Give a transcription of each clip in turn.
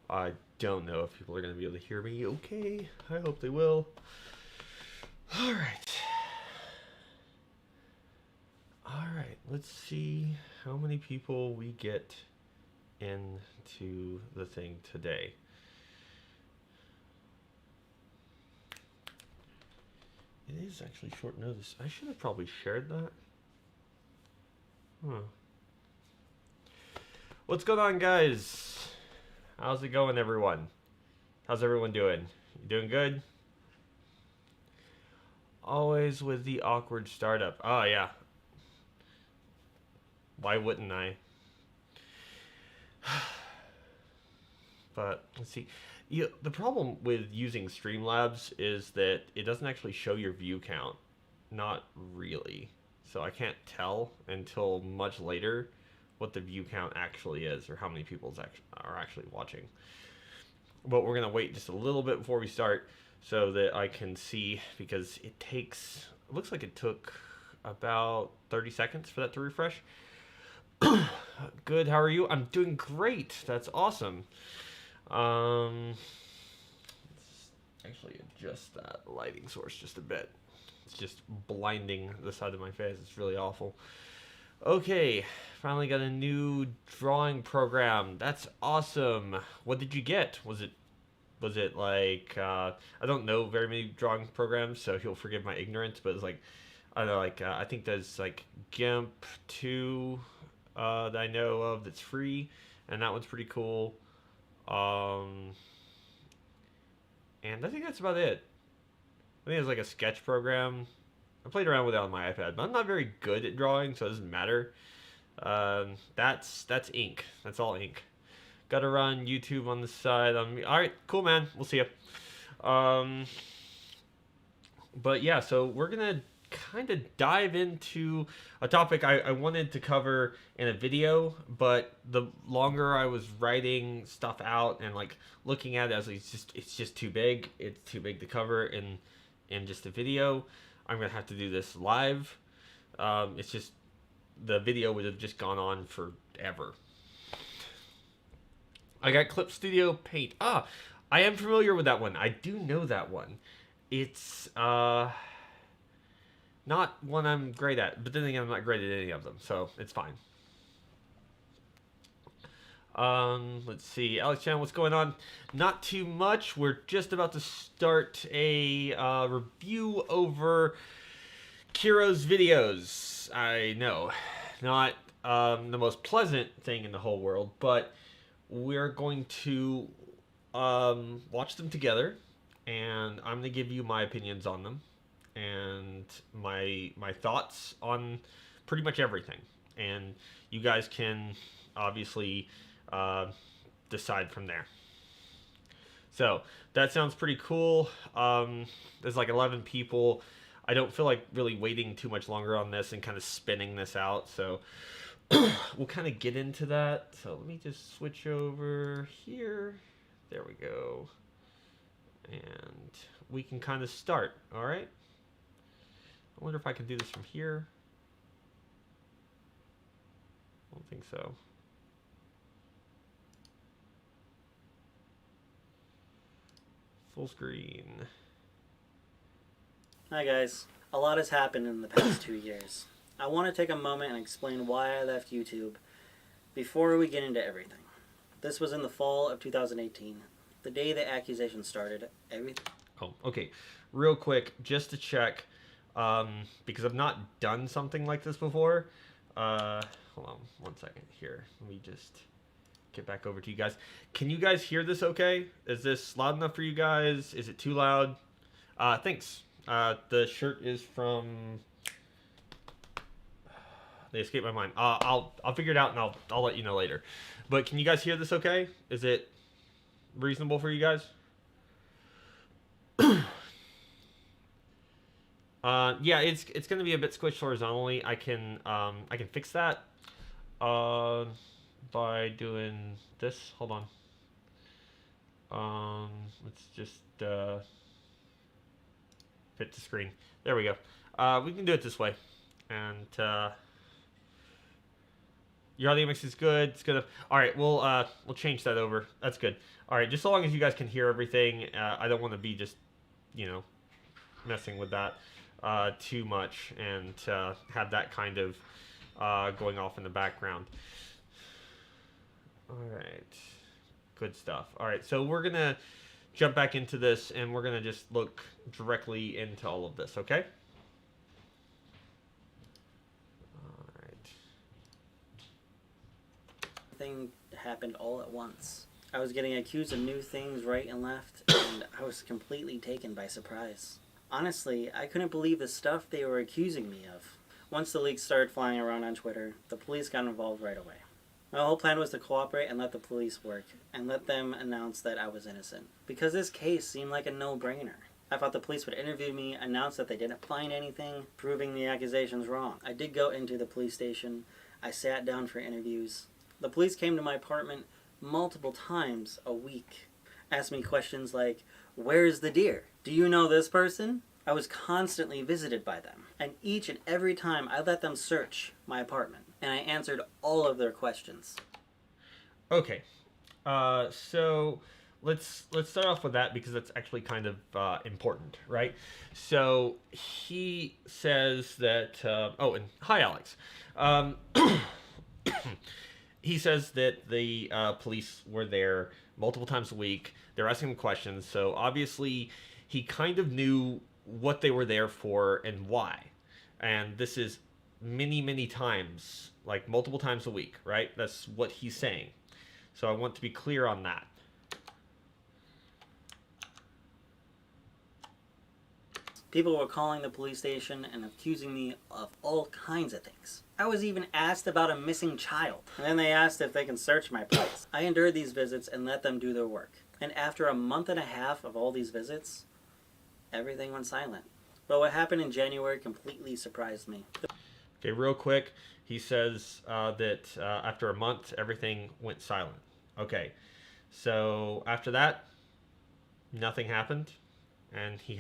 I don't know if people are going to be able to hear me okay. I hope they will. All right. All right. Let's see how many people we get into the thing today. It is actually short notice. I should have probably shared that. Huh. What's going on, guys? How's it going, everyone? How's everyone doing? You doing good? Always with the awkward startup. Oh, yeah. Why wouldn't I? But, let's see. The problem with using Streamlabs is that it doesn't actually show your view count. Not really. So I can't tell until much later what the view count actually is or how many people are actually watching. But we're going to wait just a little bit before we start so that I can see, because it looks like it took about 30 seconds for that to refresh. Good, how are you? I'm doing great. That's awesome. Let's actually adjust that lighting source just a bit. It's just blinding the side of my face. It's really awful. Okay, finally got a new drawing program. That's awesome. What did you get? Was it like I don't know very many drawing programs, so you'll forgive my ignorance, but it's like I don't know, like I think there's like GIMP 2 that I know of that's free, and that one's pretty cool. And I think that's about it. I think it's like a sketch program. I played around with it on my iPad, but I'm not very good at drawing, so it doesn't matter. That's ink. That's all ink. Got to run YouTube on the side. All right, cool, man. We'll see you. But yeah, so we're gonna kind of dive into a topic I wanted to cover in a video, but the longer I was writing stuff out and like looking at it, I was like, it's just too big. It's too big to cover in just a video. I'm gonna have to do this live. It's just the video would have just gone on forever. I got Clip Studio Paint. I am familiar with that one. I do know that one. It's not one I'm great at, but then again, I'm not great at any of them, so it's fine. Let's see. Alex Chan, what's going on? Not too much. We're just about to start a review over Kero's videos. I know, not the most pleasant thing in the whole world, but we're going to watch them together, and I'm going to give you my opinions on them and my thoughts on pretty much everything. And you guys can obviously decide from there. So that sounds pretty cool. There's like 11 people. I don't feel like really waiting too much longer on this and kind of spinning this out. So we'll kind of get into that. So let me just switch over here. There we go. And we can kind of start. All right. I wonder if I can do this from here. I don't think so. Full screen. Hi guys. A lot has happened in the past 2 years. I want to take a moment and explain why I left YouTube before we get into everything. This was in the fall of 2018, the day the accusations started. Oh, okay. Real quick, just to check, because I've not done something like this before. Hold on 1 second here. Let me just get back over to you guys. Can you guys hear this okay? Is this loud enough for you guys? Is it too loud? Thanks. The shirt is from... They escaped my mind. I'll figure it out and I'll let you know later. But can you guys hear this okay? Is it reasonable for you guys? Yeah, it's gonna be a bit squished horizontally. I can fix that by doing this. Hold on. Let's just fit the screen. There we go. We can do it this way, and Your audio mix is good. It's gonna. All right, we'll change that over. That's good. All right, just so long as you guys can hear everything. I don't want to be just, messing with that too much and have that kind of going off in the background. All right, good stuff. All right, so we're gonna jump back into this and we're gonna just look directly into all of this. Okay. Thing happened all at once. I was getting accused of new things right and left, and I was completely taken by surprise. Honestly, I couldn't believe the stuff they were accusing me of. Once the leaks started flying around on Twitter, the police got involved right away. My whole plan was to cooperate and let the police work, and let them announce that I was innocent. Because this case seemed like a no-brainer. I thought the police would interview me, announce that they didn't find anything, proving the accusations wrong. I did go into the police station. I sat down for interviews. The police came to my apartment multiple times a week. Asked me questions like, "Where's the deer? Do you know this person?" I was constantly visited by them. And each and every time I let them search my apartment. And I answered all of their questions. Okay. So let's start off with that because that's actually kind of important, right? So he says that. And hi, Alex. He says that the police were there multiple times a week. They're asking him questions, so obviously he kind of knew what they were there for and why. And this is many, many times, like multiple times a week, right? That's what he's saying. So I want to be clear on that. People were calling the police station and accusing me of all kinds of things. I was even asked about a missing child. And then they asked if they can search my place. I endured these visits and let them do their work. And after a month and a half of all these visits, everything went silent. But what happened in January completely surprised me. Okay, real quick, he says that after a month, everything went silent. Okay, so after that, nothing happened. And he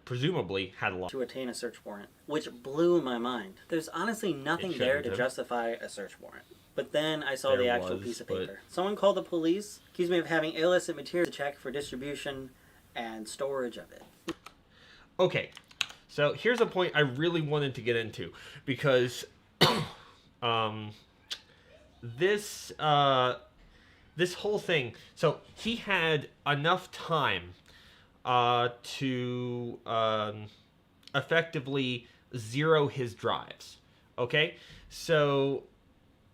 presumably had a lot to attain a search warrant, which blew my mind. There's honestly nothing there to justify a search warrant. But then I saw the actual piece of paper. Someone called the police, accused me of having illicit material to check for distribution and storage of it. Okay, so here's a point I really wanted to get into because this whole thing. So he had enough time to effectively zero his drives. Okay? So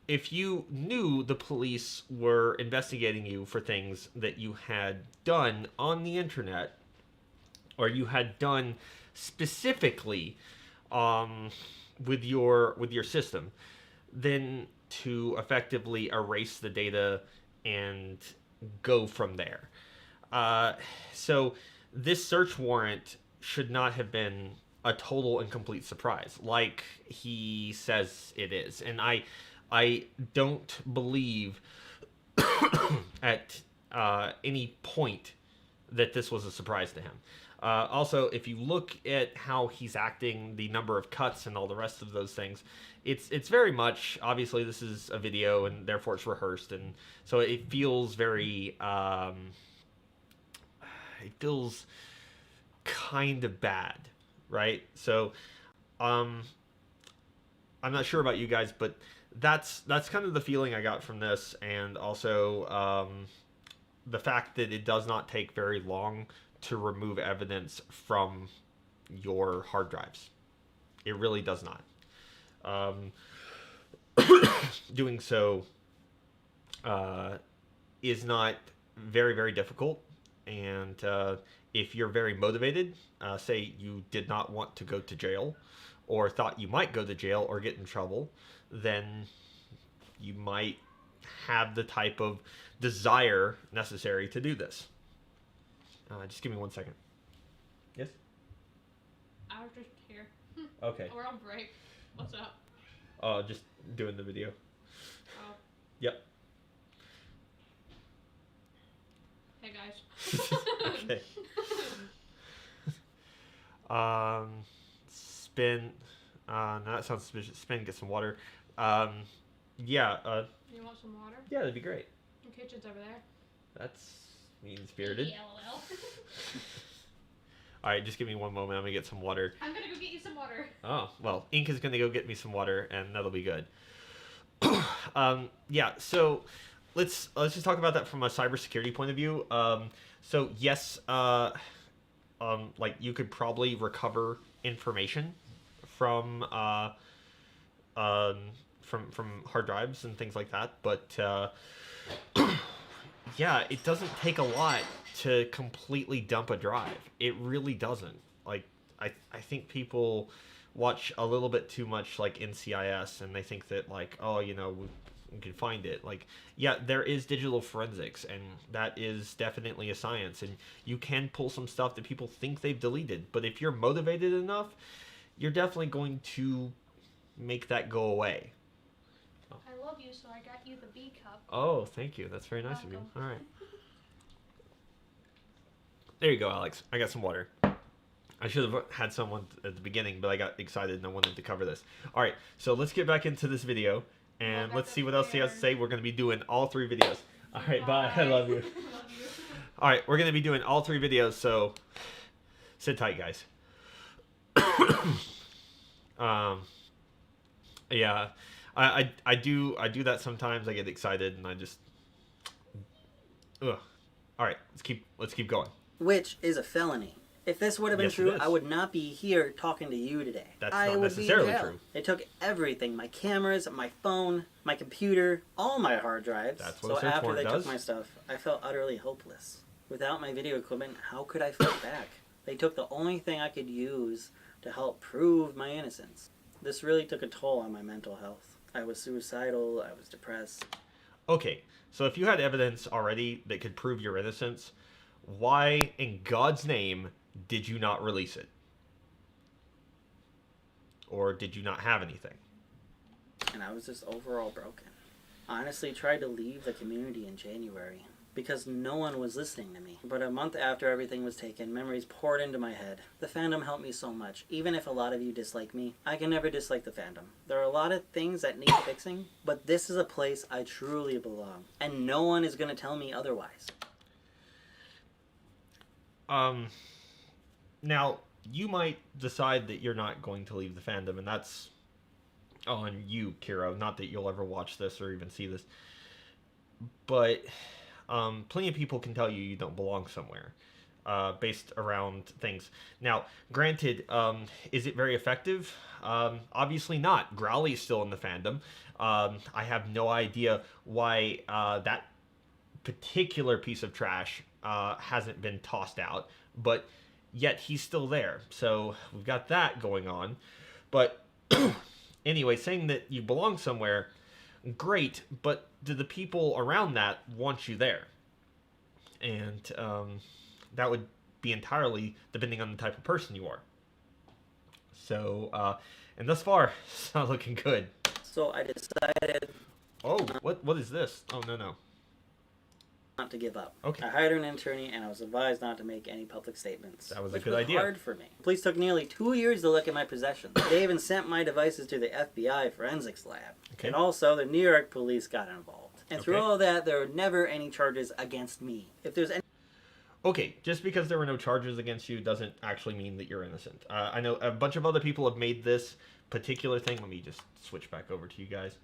if you knew the police were investigating you for things that you had done on the internet, or you had done specifically with your system, then to effectively erase the data and go from there. So this search warrant should not have been a total and complete surprise, like he says it is. And I don't believe at any point that this was a surprise to him. Also, if you look at how he's acting, the number of cuts and all the rest of those things, it's very much, obviously this is a video and therefore it's rehearsed, and so it feels very it feels kind of bad, right? So I'm not sure about you guys, but that's kind of the feeling I got from this. And also the fact that it does not take very long to remove evidence from your hard drives. It really does not. Doing so is not very, very difficult. And if you're very motivated, say you did not want to go to jail or thought you might go to jail or get in trouble, then you might have the type of desire necessary to do this. Just give me 1 second. Yes? I was just here. Okay. We're on break. What's up? Just doing the video. Oh. Yep. Hey guys. Okay. Spin. No, that sounds suspicious. Spin, get some water. Yeah, You want some water? yeah, that'd be great. The kitchen's over there. That's mean-spirited. LOL. All right, just give me one moment. I'm gonna get some water. I'm gonna go get you some water. Oh, well, Ink is gonna go get me some water, and that'll be good. Yeah, so let's just talk about that from a cybersecurity point of view. So yes, like you could probably recover information from from hard drives and things like that, but yeah, it doesn't take a lot to completely dump a drive. It really doesn't. Like I think people watch a little bit too much like NCIS, and they think that like, oh, you know, we can find it. Like, yeah, there is digital forensics, and that is definitely a science, and you can pull some stuff that people think they've deleted. But if you're motivated enough, you're definitely going to make that go away. I love you, so I got you the B cup. Oh, thank you. That's very nice of you. Welcome. All right. There you go, Alex. I got some water. I should have had someone at the beginning, but I got excited and I wanted to cover this. All right, so let's get back into this video, and let's see what else he has to say. We're going to be doing all 3 videos. All right, bye. I love you. Love you. All right, we're going to be doing all 3 videos, so sit tight, guys. Yeah, I do that sometimes. I get excited and I just, ugh. All right, let's keep going. Which is a felony. If this would have been Yes, it true, is. I would not be here talking to you today. That's I not would be in necessarily jail. true. They took everything, my cameras, my phone, my computer, all my hard drives. That's what so a search after warrant they does. took my stuff, I felt utterly hopeless. Without my video equipment, how could I fight back? They took the only thing I could use to help prove my innocence. This really took a toll on my mental health. I was suicidal, I was depressed. Okay, so if you had evidence already that could prove your innocence, why in God's name did you not release it? Or did you not have anything? And I was just overall broken. I honestly tried to leave the community in January because no one was listening to me. But a month after everything was taken, memories poured into my head. The fandom helped me so much. Even if a lot of you dislike me, I can never dislike the fandom. There are a lot of things that need fixing, but this is a place I truly belong. And no one is going to tell me otherwise. Now, you might decide that you're not going to leave the fandom, and that's on you, Kero. Not that you'll ever watch this or even see this. But plenty of people can tell you you don't belong somewhere based around things. Now, granted, is it very effective? Obviously not. Growly's still in the fandom. I have no idea why that particular piece of trash hasn't been tossed out, but yet he's still there. So we've got that going on. But anyway, saying that you belong somewhere, great, but do the people around that want you there? And that would be entirely depending on the type of person you are. So, and thus far, it's not looking good. So I decided Oh, what is this? Oh, no. not to give up. Okay. I hired an attorney and I was advised not to make any public statements. That was a which good idea. hard for me. Police took nearly 2 years to look at my possessions. They even sent my devices to the FBI forensics lab. Okay. And also the New York police got involved. And through Okay. all of that, there were never any charges against me. If there's any Okay, just because there were no charges against you doesn't actually mean that you're innocent. I know a bunch of other people have made this particular thing. Let me just switch back over to you guys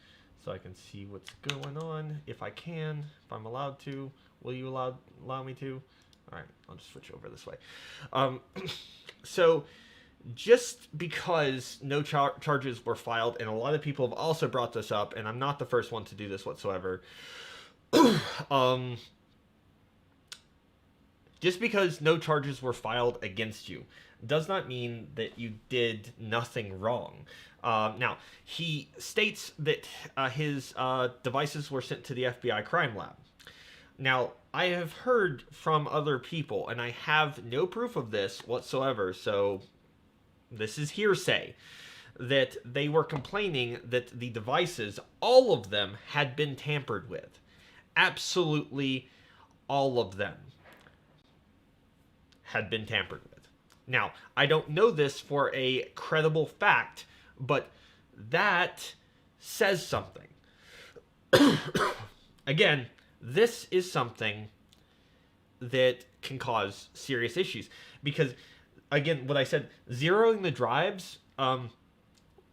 so I can see what's going on. If I can, if I'm allowed to. Will you allow me to? All right, I'll just switch over this way. So just because no charges were filed, and a lot of people have also brought this up, and I'm not the first one to do this whatsoever, just because no charges were filed against you does not mean that you did nothing wrong. Now, he states that his devices were sent to the FBI crime lab. Now, I have heard from other people, and I have no proof of this whatsoever, so this is hearsay, that they were complaining that the devices, all of them, had been tampered with. Absolutely all of them had been tampered with. Now, I don't know this for a credible fact, but that says something. Again, this is something that can cause serious issues because, again, what I said, zeroing the drives,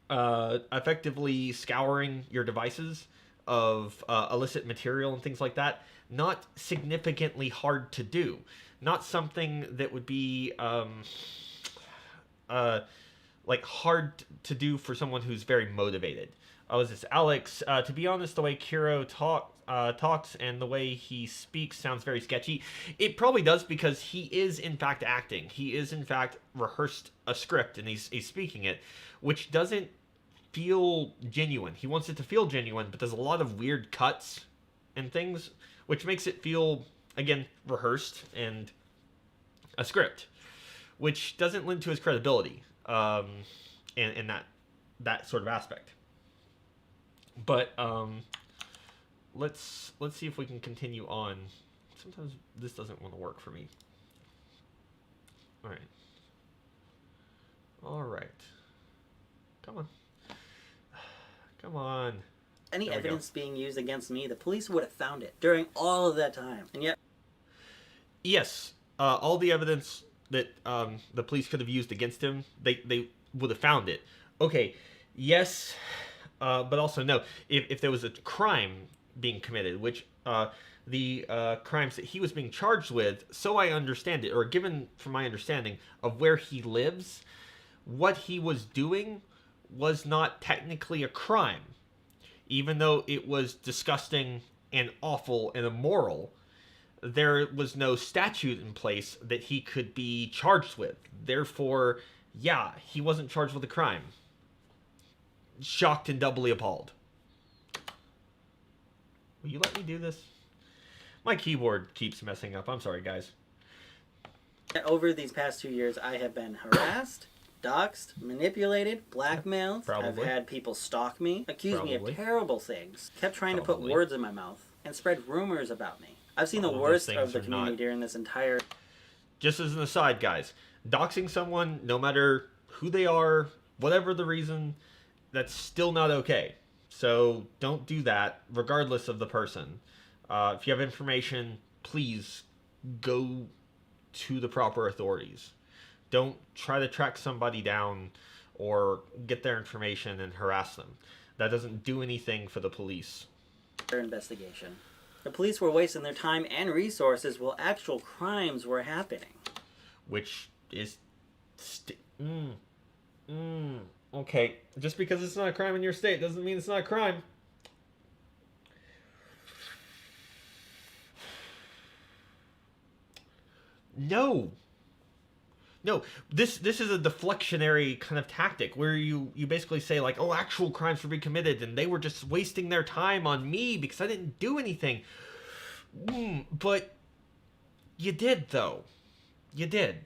effectively scouring your devices of illicit material and things like that, not significantly hard to do. Not something that would be like hard to do for someone who's very motivated. Was this Alex? To be honest, the way Kero talks and the way he speaks sounds very sketchy. It probably does because he is in fact acting. He is in fact rehearsed a script and he's speaking it, which doesn't feel genuine. He wants it to feel genuine, but there's a lot of weird cuts and things, which makes it feel, again, rehearsed and a script, which doesn't lend to his credibility in that sort of aspect. But let's see if we can continue on. Sometimes this doesn't want to work for me. All right. Come on. Come on. Any evidence being used against me, the police would have found it during all of that time. And yet... Yes. All the evidence that the police could have used against him, they would have found it. Okay. Yes. But also no. If there was a crime being committed, which the crimes that he was being charged with, so I understand it, or given from my understanding of where he lives, what he was doing was not technically a crime. Even though it was disgusting and awful and immoral, there was no statute in place that he could be charged with. Therefore, yeah, he wasn't charged with a crime. Shocked and doubly appalled. Will you let me do this? My keyboard keeps messing up. I'm sorry, guys. Over these past 2 years, I have been harassed, doxxed, manipulated, blackmailed. Probably. I've had people stalk me, accuse me Probably. of terrible things, kept trying to Probably. put words in my mouth, and spread rumors about me. I've seen All the of those worst things of the are community not- during this entire... Just as an aside, guys, doxing someone, no matter who they are, whatever the reason, that's still not okay. So don't do that, regardless of the person. If you have information, please go to the proper authorities. Don't try to track somebody down or get their information and harass them. That doesn't do anything for the police. investigation. The police were wasting their time and resources while actual crimes were happening. Which is... Okay, just because it's not a crime in your state doesn't mean it's not a crime. No, this is a deflectionary kind of tactic where you basically say like, oh, actual crimes were being committed and they were just wasting their time on me because I didn't do anything. But you did, though. You did.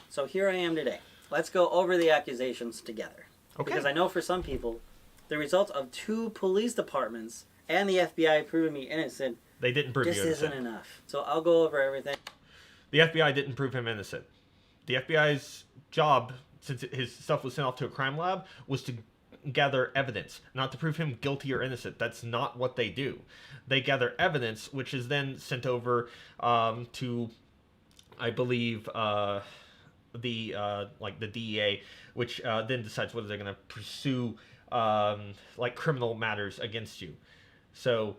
So here I am today. Let's go over the accusations together. Okay. Because I know for some people, the result of 2 police departments and the FBI proving me innocent They didn't prove you just innocent. isn't enough. So I'll go over everything. The FBI didn't prove him innocent. The FBI's job, since his stuff was sent off to a crime lab, was to gather evidence, not to prove him guilty or innocent. That's not what they do. They gather evidence, which is then sent over to, I believe, the DEA, which then decides whether they're going to pursue criminal matters against you. So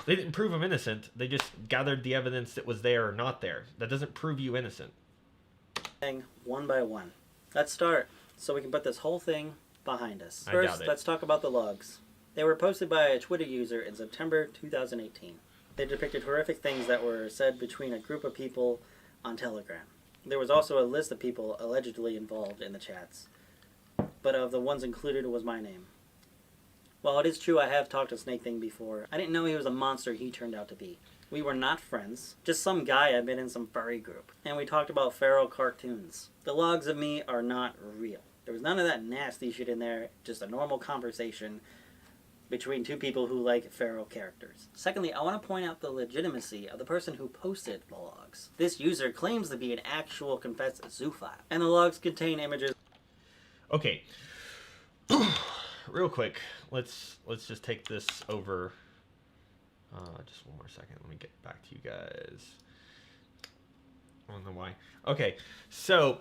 they didn't prove him innocent. They just gathered the evidence that was there or not there. That doesn't prove you innocent. One by one. Let's start so we can put this whole thing behind us. I First, doubt it. let's talk about the logs. They were posted by a Twitter user in September 2018. They depicted horrific things that were said between a group of people on Telegram. There was also a list of people allegedly involved in the chats, but of the ones included was my name. While it is true I have talked to Snake Thing before, I didn't know he was a monster he turned out to be. We were not friends, just some guy I'd been in some furry group, and we talked about feral cartoons. The logs of me are not real. There was none of that nasty shit in there, just a normal conversation between 2 people who like feral characters. Secondly, I want to point out the legitimacy of the person who posted the logs. This user claims to be an actual confessed zoophile, and the logs contain images. Okay. Real quick, let's just take this over Just one more second. Let me get back to you guys. I don't know why. Okay, so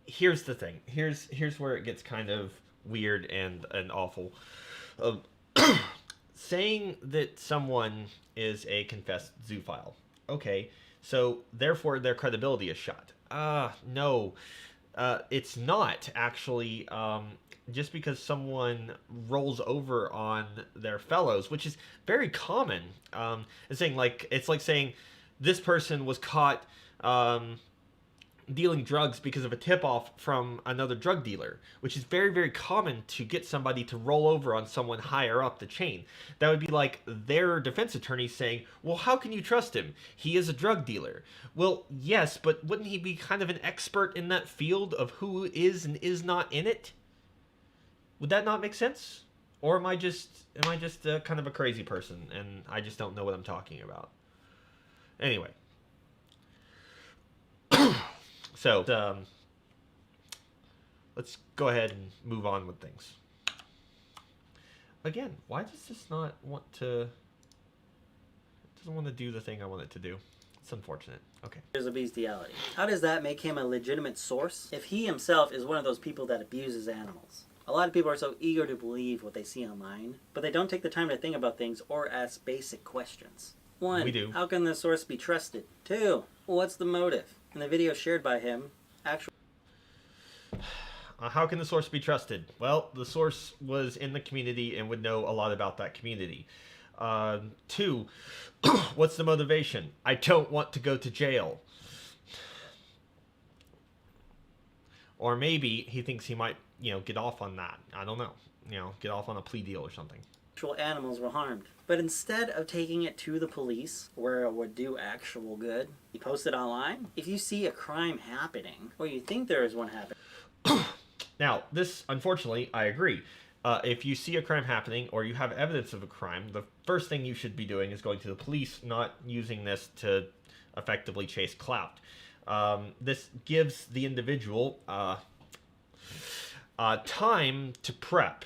here's the thing. Here's where it gets kind of weird and awful. Saying that someone is a confessed zoophile. Okay, so therefore their credibility is shot. No. It's not actually. Just because someone rolls over on their fellows, which is very common. It's saying it's like saying this person was caught dealing drugs because of a tip-off from another drug dealer, which is very, very common to get somebody to roll over on someone higher up the chain. That would be like their defense attorney saying, well, how can you trust him? He is a drug dealer. Well, yes, but wouldn't he be kind of an expert in that field of who is and is not in it? Would that not make sense? Or am I just kind of a crazy person and I just don't know what I'm talking about? Anyway. So, let's go ahead and move on with things. Again, why does this not want to... It doesn't want to do the thing I want it to do. It's unfortunate. Okay. There's a bestiality. How does that make him a legitimate source if he himself is one of those people that abuses animals? A lot of people are so eager to believe what they see online, but they don't take the time to think about things or ask basic questions. 1. We do. How can the source be trusted? 2. What's the motive? In the video shared by him, actually... How can the source be trusted? Well, the source was in the community and would know a lot about that community. 2. What's the motivation? I don't want to go to jail. Or maybe he thinks he might, get off on that. I don't know. Get off on a plea deal or something. Actual animals were harmed. But instead of taking it to the police, where it would do actual good, he posted online. If you see a crime happening, or you think there is one happening... Now, this, unfortunately, I agree. If you see a crime happening, or you have evidence of a crime, the first thing you should be doing is going to the police, not using this to effectively chase clout. This gives the individual time to prep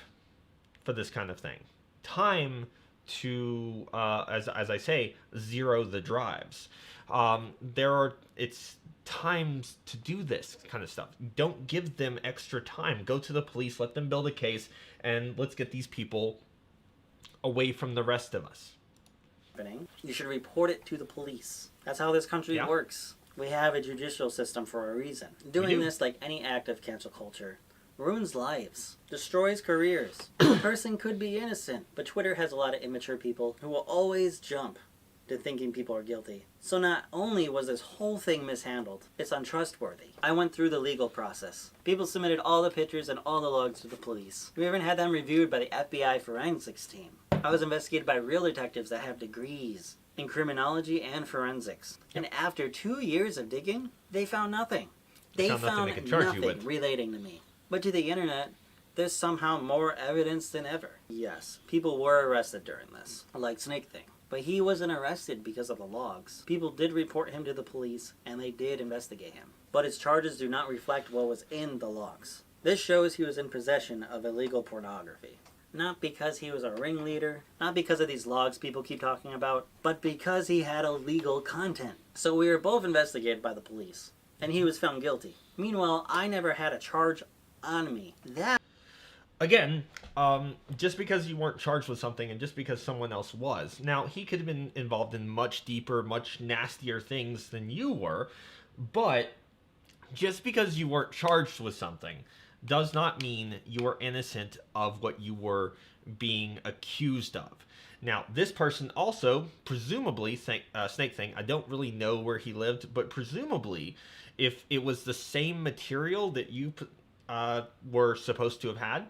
for this kind of thing. Time to, as I say, zero the drives. It's times to do this kind of stuff. Don't give them extra time. Go to the police, let them build a case, and let's get these people away from the rest of us. You should report it to the police. That's how this country works. We have a judicial system for a reason. Doing this, like any act of cancel culture, ruins lives, destroys careers. A person could be innocent, but Twitter has a lot of immature people who will always jump to thinking people are guilty. So not only was this whole thing mishandled, it's untrustworthy. I went through the legal process. People submitted all the pictures and all the logs to the police. We even had them reviewed by the FBI forensics team. I was investigated by real detectives that have degrees in criminology and forensics. And after 2 years of digging, they found nothing. They found nothing relating to me. But to the internet, there's somehow more evidence than ever. Yes, people were arrested during this, like Snake Thing. But he wasn't arrested because of the logs. People did report him to the police, and they did investigate him. But his charges do not reflect what was in the logs. This shows he was in possession of illegal pornography. Not because he was a ringleader, not because of these logs people keep talking about, but because he had illegal content. So we were both investigated by the police, and he was found guilty. Meanwhile, I never had a charge on me. Again, just because you weren't charged with something and just because someone else was. Now, he could have been involved in much deeper, much nastier things than you were, but just because you weren't charged with something does not mean you are innocent of what you were being accused of. Now, this person also, presumably, Snake Thing, I don't really know where he lived, but presumably, if it was the same material that you were supposed to have had,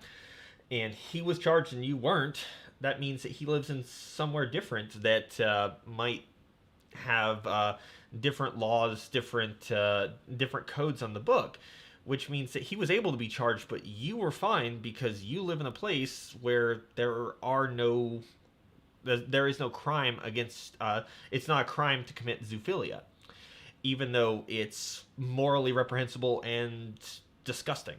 and he was charged and you weren't, that means that he lives in somewhere different that might have different laws, different codes on the book, which means that he was able to be charged, but you were fine because you live in a place where there is no crime against, it's not a crime to commit zoophilia, even though it's morally reprehensible and disgusting.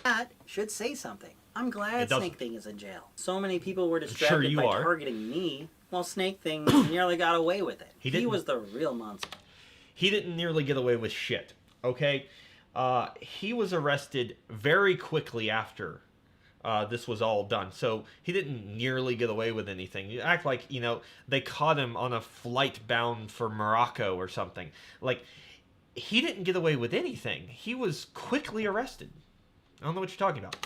That should say something. I'm glad It doesn't. Snake Thing is in jail. So many people were Sure distracted you by are. targeting me, while Snake Thing nearly got away with it. He He didn't. was the real monster. He didn't nearly get away with shit. Okay, he was arrested very quickly after this was all done. So he didn't nearly get away with anything. You act like, they caught him on a flight bound for Morocco or something. Like, he didn't get away with anything. He was quickly arrested. I don't know what you're talking about.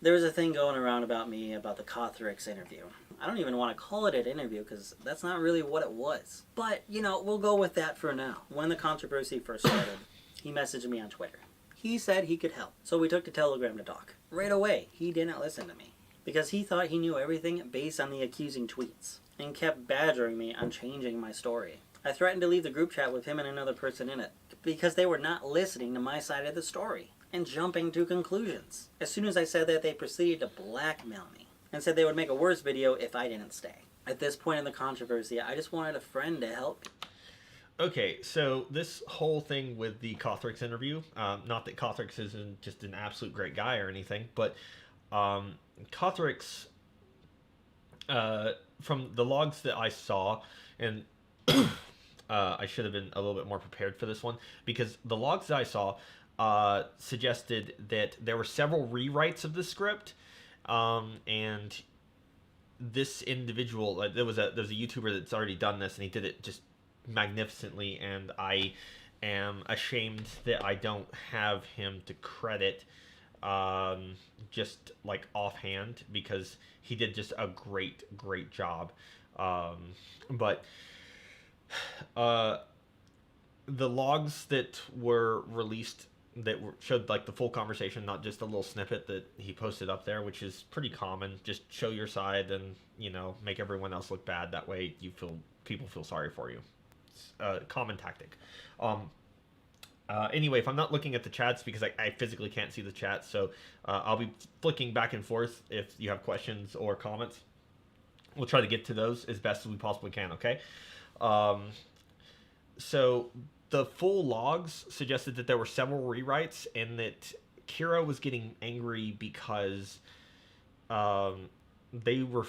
There was a thing going around about me about the Kothrix interview. I don't even want to call it an interview because that's not really what it was. But, we'll go with that for now. When the controversy first started, he messaged me on Twitter. He said he could help. So we took to Telegram to talk. Right away, he didn't listen to me. Because he thought he knew everything based on the accusing tweets. And kept badgering me on changing my story. I threatened to leave the group chat with him and another person in it. Because they were not listening to my side of the story. And jumping to conclusions. As soon as I said that, they proceeded to blackmail me. And said they would make a worse video if I didn't stay. At this point in the controversy, I just wanted a friend to help me. Okay, so this whole thing with the Kothrix interview, not that Kothrix isn't just an absolute great guy or anything, but Kothrix, from the logs that I saw, and I should have been a little bit more prepared for this one, because the logs that I saw suggested that there were several rewrites of the script, and this individual, there's a YouTuber that's already done this, and he did it just magnificently, and I am ashamed that I don't have him to credit just like offhand, because he did just a great job. But the logs that were released that showed like the full conversation, not just a little snippet that he posted up there, which is pretty common. Just show your side and make everyone else look bad. That way people feel sorry for you. It's a common tactic. Anyway, if I'm not looking at the chats because I physically can't see the chat, so I'll be flicking back and forth if you have questions or comments. We'll try to get to those as best as we possibly can. Okay. So the full logs suggested that there were several rewrites, and that Kero was getting angry because they were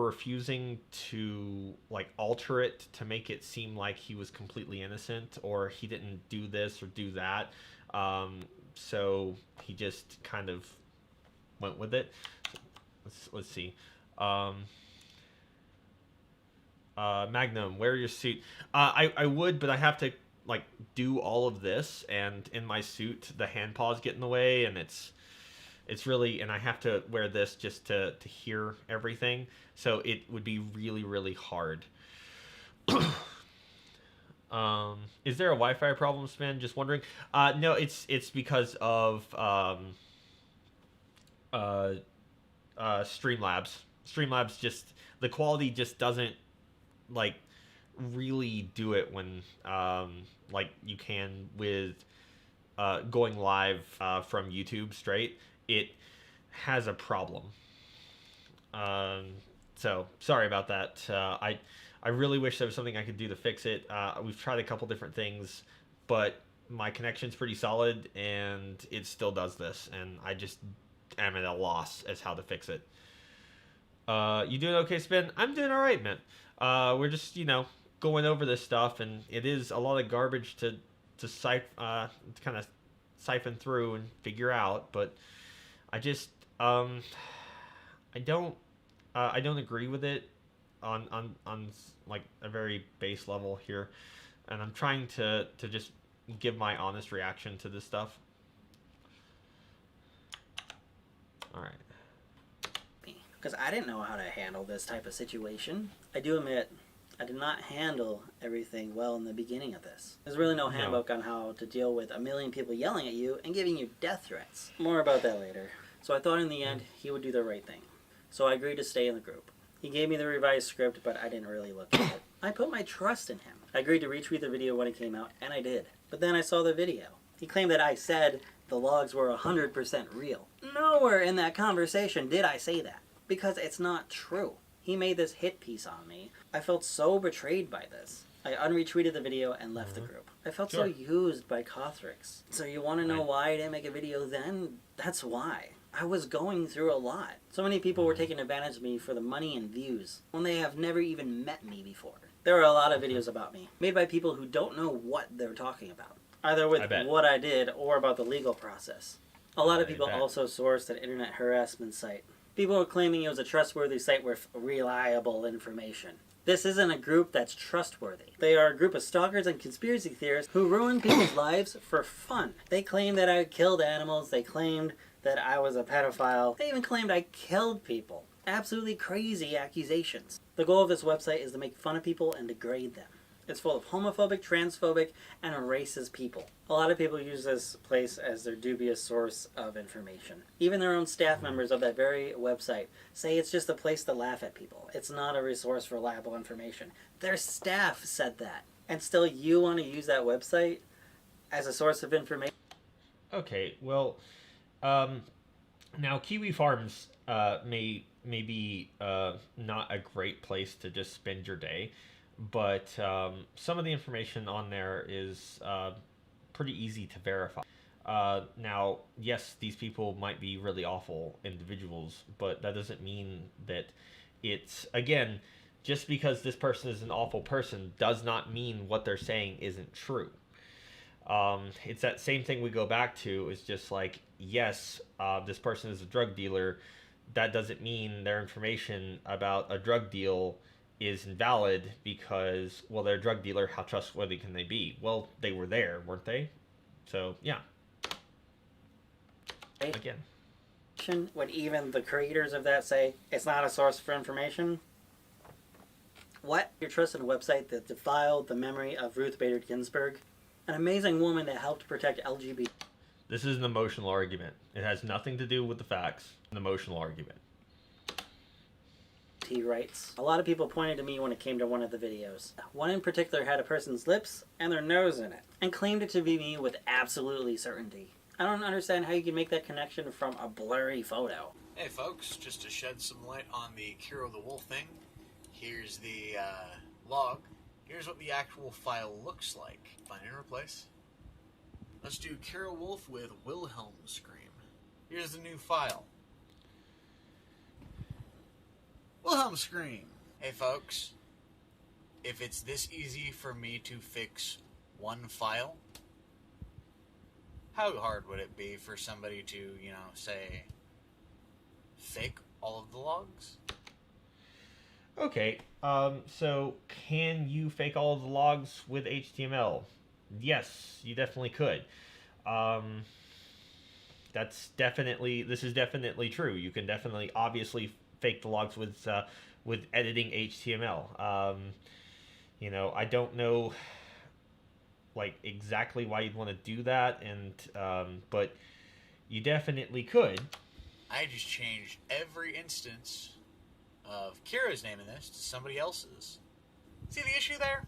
refusing to alter it to make it seem like he was completely innocent, or he didn't do this or do that. So he just kind of went with it. Let's see. Magnum, wear your suit. I would, but I have to do all of this, and in my suit the hand paws get in the way, and it's really, and I have to wear this just to hear everything, so it would be really hard. Is there a Wi-Fi problem, Spin? Just wondering. No, it's because of Streamlabs. Streamlabs, just the quality just doesn't really do it when you can with going live from YouTube straight. It has a problem. So sorry about that. I really wish there was something I could do to fix it. We've tried a couple different things, but my connection's pretty solid, and it still does this, and I just am at a loss as how to fix it. You doing okay, Spin? I'm doing all right, man. We're just going over this stuff, and it is a lot of garbage to kind of siphon through and figure out, but I just I don't agree with it on a very base level here, and I'm trying to just give my honest reaction to this stuff. All right. Because I didn't know how to handle this type of situation. I do admit, I did not handle everything well in the beginning of this. There's really no handbook on how to deal with a million people yelling at you and giving you death threats. More about that later. So I thought in the end, he would do the right thing. So I agreed to stay in the group. He gave me the revised script, but I didn't really look at it. I put my trust in him. I agreed to retweet the video when it came out, and I did. But then I saw the video. He claimed that I said the logs were 100% real. Nowhere in that conversation did I say that, because it's not true. He made this hit piece on me. I felt so betrayed by this. I unretweeted the video and left the group. I felt so used by Kothrix. So you want to know why I didn't make a video then? That's why. I was going through a lot. So many people were taking advantage of me for the money and views when they have never even met me before. There are a lot of videos about me, made by people who don't know what they're talking about, either with what I did or about the legal process. A lot of people also sourced an internet harassment site. People were claiming it was a trustworthy site with reliable information. This isn't a group that's trustworthy. They are a group of stalkers and conspiracy theorists who ruin people's lives for fun. They claimed that I killed animals. They claimed that I was a pedophile. They even claimed I killed people. Absolutely crazy accusations. The goal of this website is to make fun of people and degrade them. It's full of homophobic, transphobic, and racist people. A lot of people use this place as their dubious source of information. Even their own staff members of that very website say it's just a place to laugh at people. It's not a resource for reliable information. Their staff said that. And still you want to use that website as a source of information? Okay, well, now Kiwi Farms may be not a great place to just spend your day, but some of the information on there is pretty easy to verify. Now, yes, these people might be really awful individuals, but that doesn't mean that it's, again, just because this person is an awful person does not mean what they're saying isn't true. It's that same thing we go back to, is just like, yes, this person is a drug dealer. That doesn't mean their information about a drug deal is invalid because, well, they're a drug dealer. How trustworthy can they be? Well, they were there, weren't they? So, yeah. Again. When even the creators of that say it's not a source for information? What? You're trusting a website that defiled the memory of Ruth Bader Ginsburg? An amazing woman that helped protect LGBT. This is an emotional argument. It has nothing to do with the facts. An emotional argument. Rights. A lot of people pointed to me when it came to one of the videos. One in particular had a person's lips and their nose in it, and claimed it to be me with absolutely certainty. I don't understand how you can make that connection from a blurry photo. Hey folks, just to shed some light on the Kero the Wolf thing, here's the log. Here's what the actual file looks like. Find and replace. Let's do Kero Wolf with Wilhelm Scream. Here's the new file. Wilhelm Scream. Hey folks, if it's this easy for me to fix one file, how hard would it be for somebody to, say, fake all of the logs? Okay, so can you fake all of the logs with HTML? Yes, you definitely could. This is definitely true. You can definitely, obviously, fake the logs with editing HTML. I don't know, like, exactly why you'd want to do that, but you definitely could. I just changed every instance of Kira's name in this to somebody else's. See the issue there?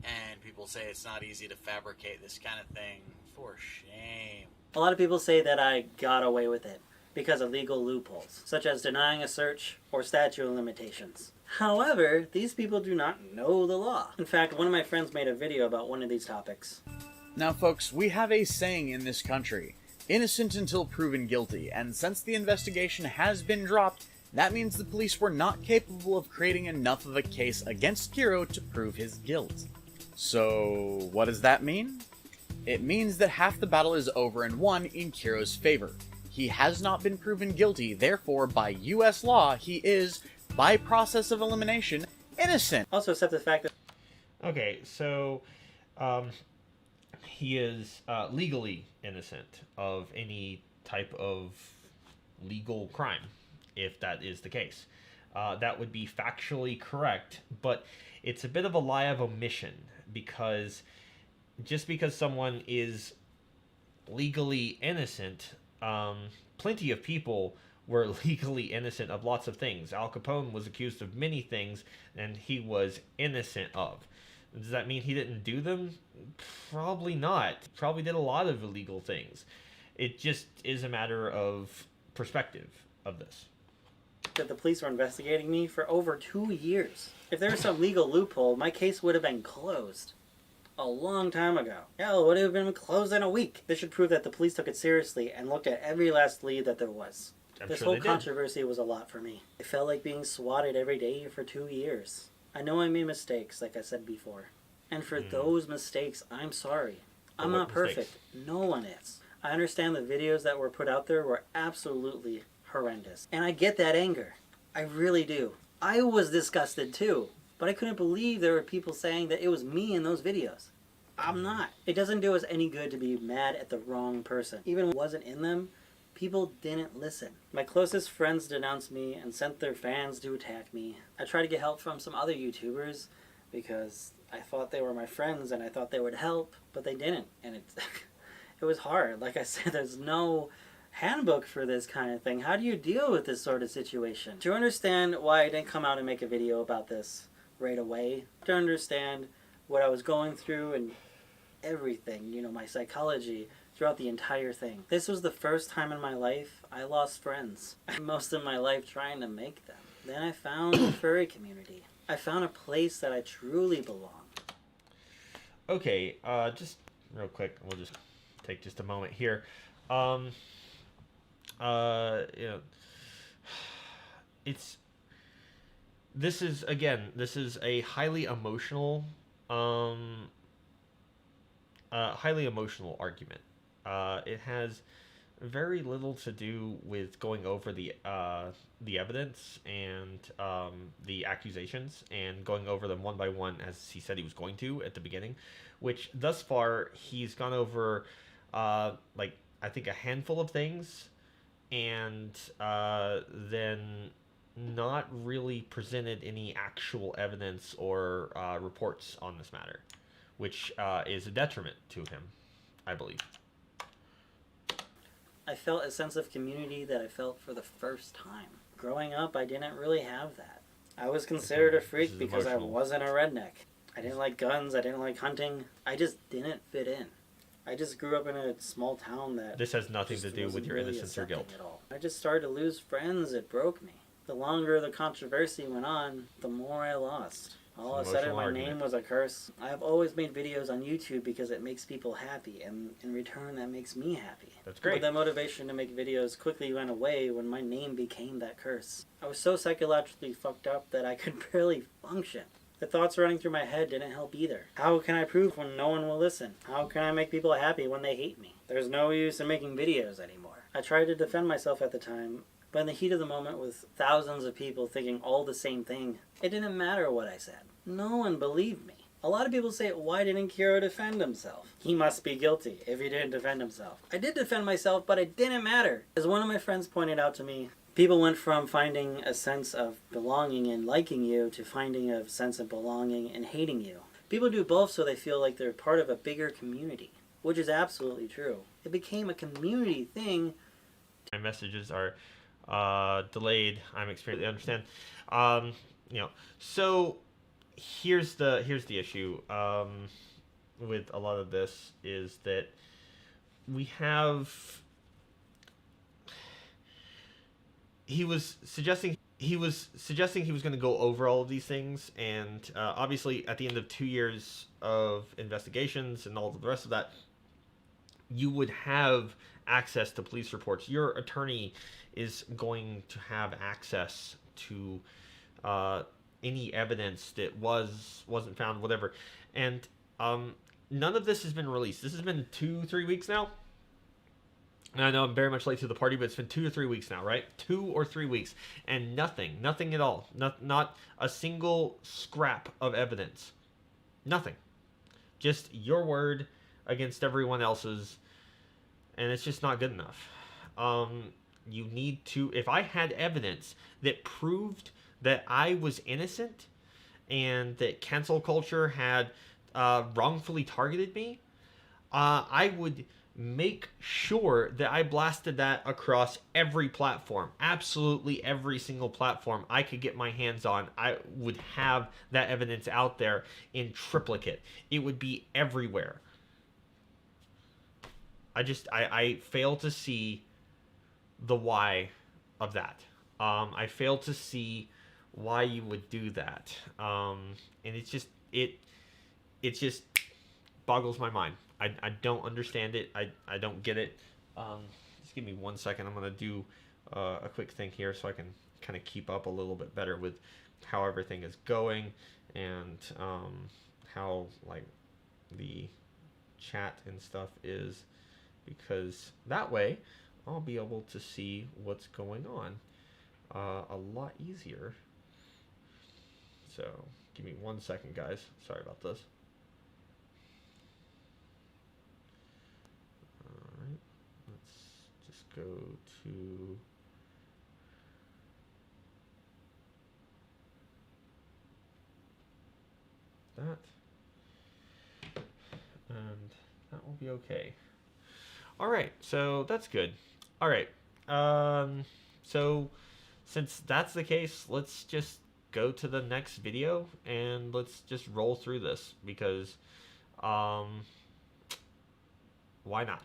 And people say it's not easy to fabricate this kind of thing. For shame. A lot of people say that I got away with it because of legal loopholes, such as denying a search or statute of limitations. However, these people do not know the law. In fact, one of my friends made a video about one of these topics. Now folks, we have a saying in this country, innocent until proven guilty, and since the investigation has been dropped, that means the police were not capable of creating enough of a case against Kero to prove his guilt. So, what does that mean? It means that half the battle is over and won in Kero's favor. He has not been proven guilty, therefore, by US law, he is, by process of elimination, innocent. Also, accept the fact that... Okay, so, he is legally innocent of any type of legal crime, if that is the case. That would be factually correct, but it's a bit of a lie of omission, because just because someone is legally innocent, plenty of people were legally innocent of lots of things. Al Capone was accused of many things, and he was innocent of. Does that mean he didn't do them? Probably not. Probably did a lot of illegal things. It just is a matter of perspective of this. That the police were investigating me for over 2 years. If there was some legal loophole, my case would have been closed. a long time ago. Hell, it would have been closed in a week. This should prove that the police took it seriously and looked at every last lead that there was. This whole controversy was a lot for me. I felt like being swatted every day for 2 years. I know I made mistakes, like I said before. And for those mistakes, I'm sorry. I'm not perfect. No one is. I understand the videos that were put out there were absolutely horrendous. And I get that anger. I really do. I was disgusted too. But I couldn't believe there were people saying that it was me in those videos. I'm not. It doesn't do us any good to be mad at the wrong person. Even if it wasn't in them, people didn't listen. My closest friends denounced me and sent their fans to attack me. I tried to get help from some other YouTubers because I thought they were my friends and I thought they would help, but they didn't. And it was hard. Like I said, there's no handbook for this kind of thing. How do you deal with this sort of situation? To understand why I didn't come out and make a video about this right away, to understand what I was going through and everything, you know, my psychology throughout the entire thing. This was the first time in my life I lost friends. Most of my life trying to make them. Then I found the furry community. I found a place that I truly belong. Okay, just real quick, we'll just take just a moment here. You know, this is a highly emotional argument. It has very little to do with going over the evidence and the accusations and going over them one by one as he said he was going to at the beginning, which thus far he's gone over like I think a handful of things and then not really presented any actual evidence or reports on this matter, which is a detriment to him, I believe. I felt a sense of community that I felt for the first time. Growing up, I didn't really have that. I was considered a freak because I wasn't a redneck. I didn't like guns, I didn't like hunting. I just didn't fit in. I just grew up in a small town that... This has nothing to do with your innocence or guilt. At all. I just started to lose friends. It broke me. The longer the controversy went on, the more I lost. All of a sudden, my name was a curse. I've always made videos on YouTube because it makes people happy, and in return, that makes me happy. That's great. But that motivation to make videos quickly went away when my name became that curse. I was so psychologically fucked up that I could barely function. The thoughts running through my head didn't help either. How can I prove when no one will listen? How can I make people happy when they hate me? There's no use in making videos anymore. I tried to defend myself at the time, but in the heat of the moment with thousands of people thinking all the same thing, it didn't matter what I said. No one believed me. A lot of people say, why didn't Kero defend himself? He must be guilty if he didn't defend himself. I did defend myself, but it didn't matter. As one of my friends pointed out to me, people went from finding a sense of belonging and liking you to finding a sense of belonging and hating you. People do both so they feel like they're part of a bigger community, which is absolutely true. It became a community thing. My messages are delayed. I'm experiencing. Understand? You know. So here's the issue with a lot of this is that we have. He was suggesting he was going to go over all of these things, and obviously at the end of 2 years of investigations and all of the rest of that, you would have access to police reports. Your attorney is going to have access to any evidence that wasn't found, whatever. And none of this has been released. This has been 2-3 weeks now. And I know I'm very much late to the party, but it's been 2 or 3 weeks now, right? 2 or 3 weeks. And nothing at all. Not a single scrap of evidence. Nothing. Just your word against everyone else's. And it's just not good enough. You need to... If I had evidence that proved that I was innocent and that cancel culture had wrongfully targeted me, I would make sure that I blasted that across every platform. Absolutely every single platform I could get my hands on. I would have that evidence out there in triplicate. It would be everywhere. I fail to see the why of that. I fail to see why you would do that. And it's just boggles my mind. I don't understand it. I don't get it. Just give me 1 second. I'm gonna do a quick thing here so I can kind of keep up a little bit better with how everything is going, and how like the chat and stuff is, because that way I'll be able to see what's going on a lot easier. So give me 1 second, guys. Sorry about this. Alright, let's just go to that, and that will be okay. All right, so that's good. All right, so since that's the case, let's just go to the next video and let's just roll through this, because why not?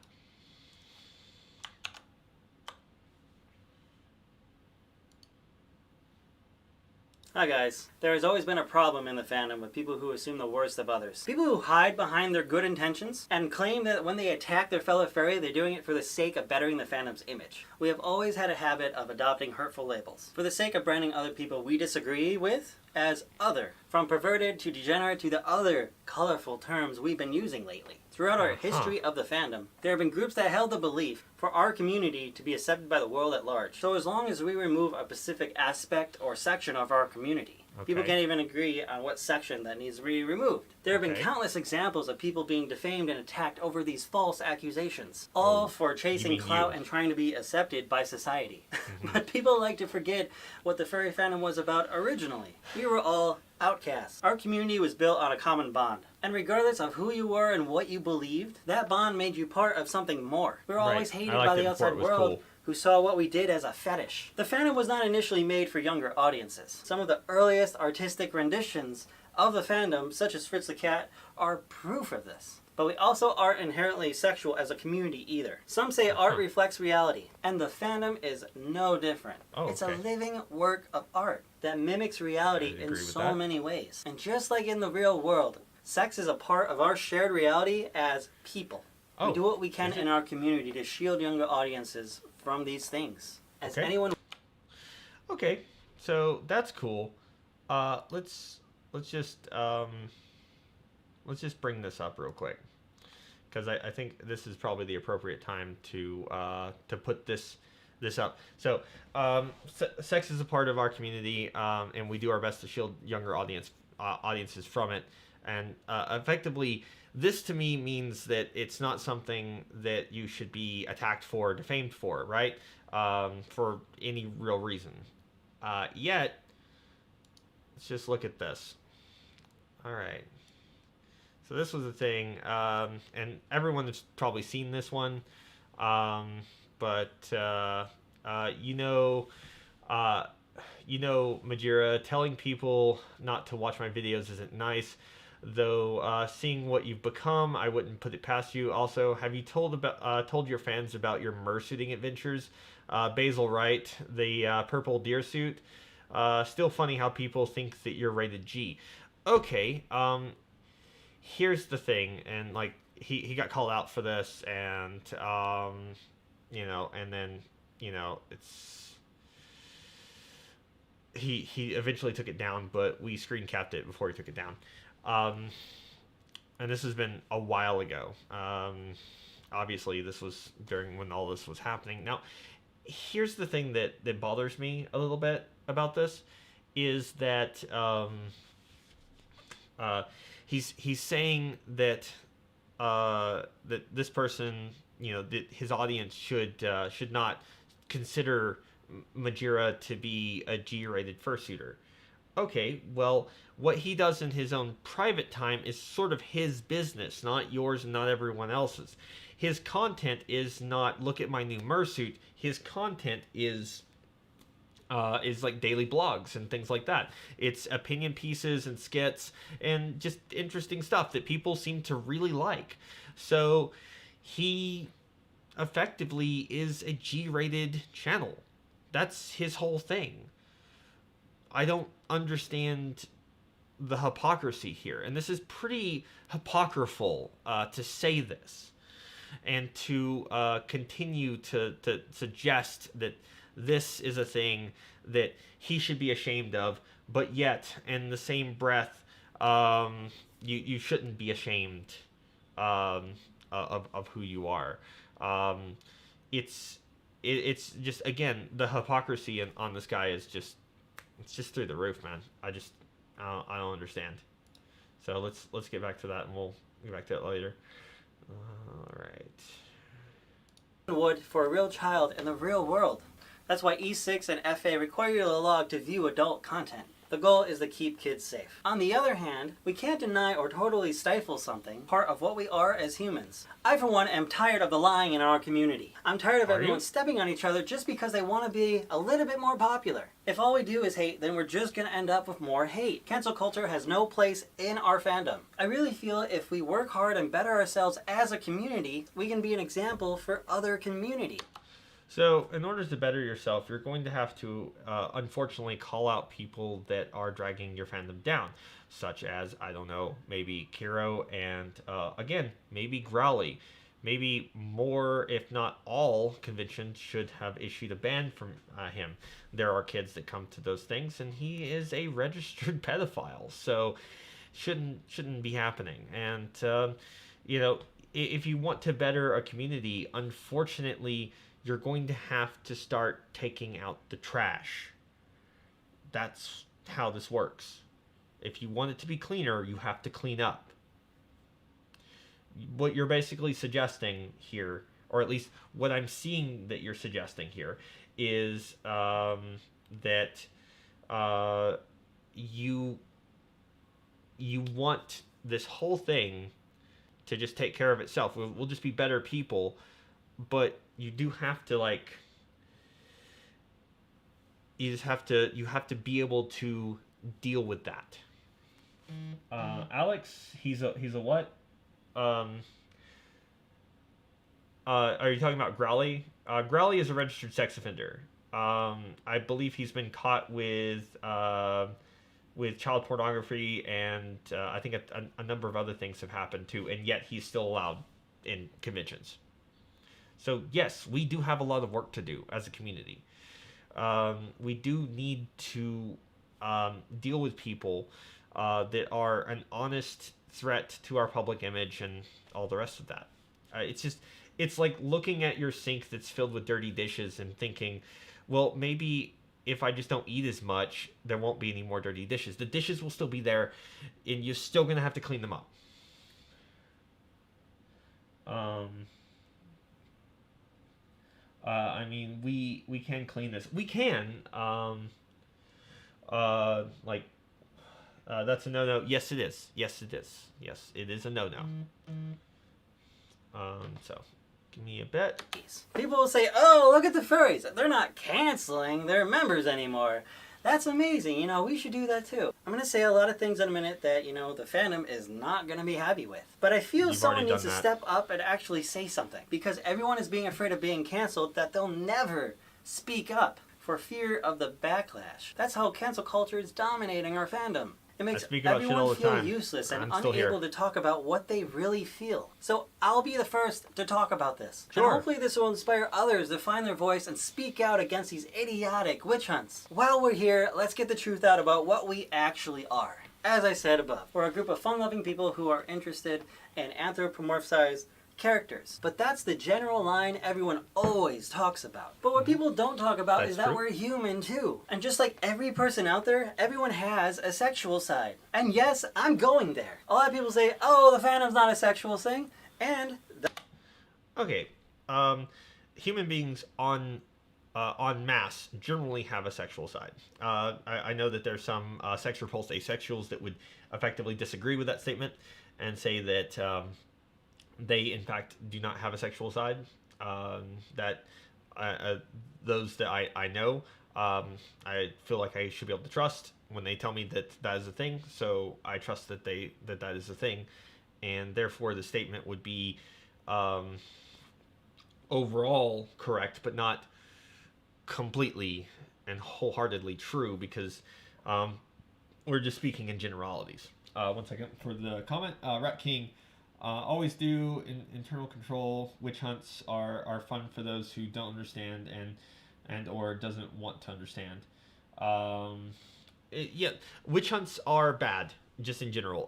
Hi guys. There has always been a problem in the fandom with people who assume the worst of others. People who hide behind their good intentions and claim that when they attack their fellow furry, they're doing it for the sake of bettering the fandom's image. We have always had a habit of adopting hurtful labels for the sake of branding other people we disagree with as other, from perverted to degenerate to the other colorful terms we've been using lately. Throughout our history of the fandom, there have been groups that held the belief for our community to be accepted by the world at large. So as long as we remove a specific aspect or section of our community, people can't even agree on what section that needs to be removed. There have been countless examples of people being defamed and attacked over these false accusations, all for chasing clout and trying to be accepted by society. But people like to forget what the furry fandom was about originally. We were all outcasts. Our community was built on a common bond. And regardless of who you were and what you believed, that bond made you part of something more. We were always hated by the outside world, who saw what we did as a fetish. The fandom was not initially made for younger audiences. Some of the earliest artistic renditions of the fandom, such as Fritz the Cat, are proof of this. But we also aren't inherently sexual as a community either. Some say art reflects reality, and the fandom is no different. It's a living work of art that mimics reality in so many ways. And just like in the real world, sex is a part of our shared reality as people. We do what we can in our community to shield younger audiences from these things. As anyone... Okay, so that's cool. Let's just bring this up real quick, because I think this is probably the appropriate time to put this up. So, sex is a part of our community, and we do our best to shield younger audiences from it. And effectively, this to me means that it's not something that you should be attacked for, defamed for, right? For any real reason. Yet, let's just look at this. All right. So this was a thing, and everyone has probably seen this one, but Majira, telling people not to watch my videos isn't nice, though. Seeing what you've become, I wouldn't put it past you. Also, have you told your fans about your mersuiting adventures? Basil Wright, the purple deer suit. Still funny how people think that you're rated G. Okay. Here's the thing, and like he got called out for this, and and then it's he eventually took it down, but we screen capped it before he took it down, and this has been a while ago. Obviously this was during when all this was happening. Now, here's the thing that bothers me a little bit about this is that he's saying that that this person, that his audience should not consider Majira to be a G-rated fursuiter. Okay, well, what he does in his own private time is sort of his business, not yours and not everyone else's. His content is not, look at my new mersuit. His content is like daily blogs and things like that. It's opinion pieces and skits and just interesting stuff that people seem to really like. So he effectively is a G-rated channel. That's his whole thing. I don't understand the hypocrisy here, and this is pretty apocryphal to say this, and to continue to suggest that this is a thing that he should be ashamed of, but yet in the same breath, you shouldn't be ashamed of who you are. It's just, again, the hypocrisy on this guy is just, it's just through the roof, man. I don't understand. So let's get back to that, and we'll get back to it later. All right. Would for a real child in the real world. That's why E6 and FA require you to log to view adult content. The goal is to keep kids safe. On the other hand, we can't deny or totally stifle something, part of what we are as humans. I, for one, am tired of the lying in our community. I'm tired of everyone stepping on each other just because they want to be a little bit more popular. If all we do is hate, then we're just going to end up with more hate. Cancel culture has no place in our fandom. I really feel if we work hard and better ourselves as a community, we can be an example for other communities. So, in order to better yourself, you're going to have to, unfortunately, call out people that are dragging your fandom down, such as, I don't know, maybe Kero and, again, maybe Growly. Maybe more, if not all, conventions should have issued a ban from him. There are kids that come to those things, and he is a registered pedophile, so shouldn't be happening. And, you know, if you want to better a community, unfortunately, you're going to have to start taking out the trash. That's how this works. If you want it to be cleaner, you have to clean up. What you're basically suggesting here, or at least what I'm seeing that you're suggesting here, is that you want this whole thing to just take care of itself. We'll just be better people, but you do have to, like, you have to be able to deal with that. Alex, he's a what? Are you talking about Growly? Growly is a registered sex offender. I believe he's been caught with child pornography, and I think a number of other things have happened too, and yet he's still allowed in conventions. So yes, we do have a lot of work to do as a community. We do need to deal with people that are an honest threat to our public image and all the rest of that. It's like looking at your sink that's filled with dirty dishes and thinking, well, maybe if I just don't eat as much, there won't be any more dirty dishes. The dishes will still be there, and you're still going to have to clean them up. I mean, we can clean this. We can. That's a no-no. Yes, it is. Yes, it is. Yes, it is a no-no. So, give me a bit. People will say, oh, look at the furries. They're not canceling their members anymore. That's amazing. You know, we should do that too. I'm going to say a lot of things in a minute that, you know, the fandom is not going to be happy with. But I feel someone needs to step up and actually say something. Because everyone is being afraid of being canceled that they'll never speak up for fear of the backlash. That's how cancel culture is dominating our fandom. It makes everyone feel useless and unable to talk about what they really feel. So I'll be the first to talk about this. Sure. And hopefully this will inspire others to find their voice and speak out against these idiotic witch hunts. While we're here, let's get the truth out about what we actually are. As I said above, we're a group of fun-loving people who are interested in anthropomorphized characters. But that's the general line everyone always talks about. But what people don't talk about is that we're human too. And just like every person out there, everyone has a sexual side. And yes, I'm going there. A lot of people say, oh, the fandom's not a sexual thing. And okay, human beings en masse generally have a sexual side. I know that there's some sex-repulsed asexuals that would effectively disagree with that statement and say that they, in fact, do not have a sexual side. Those that I know, I feel like I should be able to trust when they tell me that that is a thing. So I trust that that is a thing, and therefore the statement would be overall correct, but not completely and wholeheartedly true, because we're just speaking in generalities. One second for the comment. Rat King, always do internal control. Witch hunts are fun for those who don't understand and or doesn't want to understand. Yeah, witch hunts are bad just in general.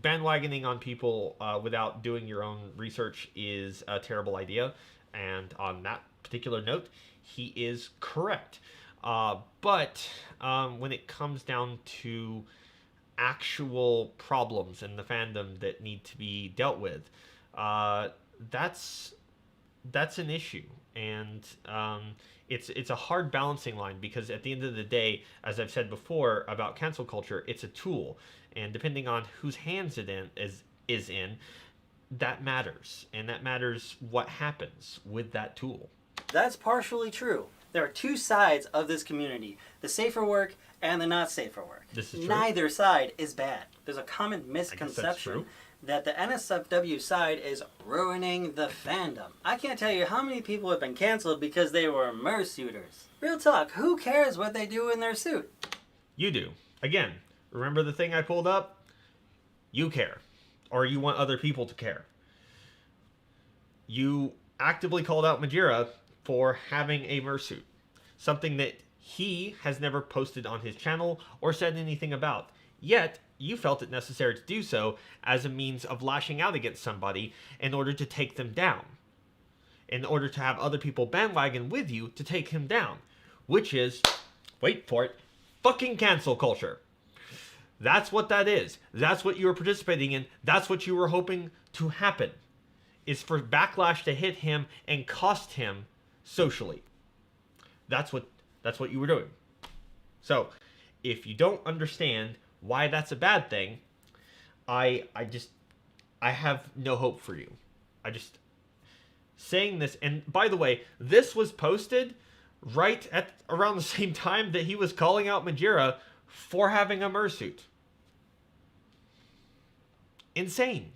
Bandwagoning on people without doing your own research is a terrible idea. And on that particular note, he is correct. But when it comes down to actual problems in the fandom that need to be dealt with, that's an issue, and it's a hard balancing line, because at the end of the day, as I've said before about cancel culture, it's a tool, and depending on whose hands it is in, that matters, and that matters what happens with that tool. That's partially true. There are two sides of this community, the safer work and the not safer work. This is true. Neither side is bad. There's a common misconception that the NSFW side is ruining the fandom. I can't tell you how many people have been canceled because they were mersuiters. Real talk, who cares what they do in their suit? You do. Again, remember the thing I pulled up? You care. Or you want other people to care. You actively called out Majira for having a mersuit. Something that he has never posted on his channel or said anything about. Yet, you felt it necessary to do so as a means of lashing out against somebody in order to take them down. In order to have other people bandwagon with you to take him down. Which is, wait for it, fucking cancel culture. That's what that is. That's what you were participating in. That's what you were hoping to happen. Is for backlash to hit him and cost him socially. That's what you were doing. So, if you don't understand why that's a bad thing, I have no hope for you. Saying this, and by the way, this was posted right at around the same time that he was calling out Majira for having a mersuit. Insane.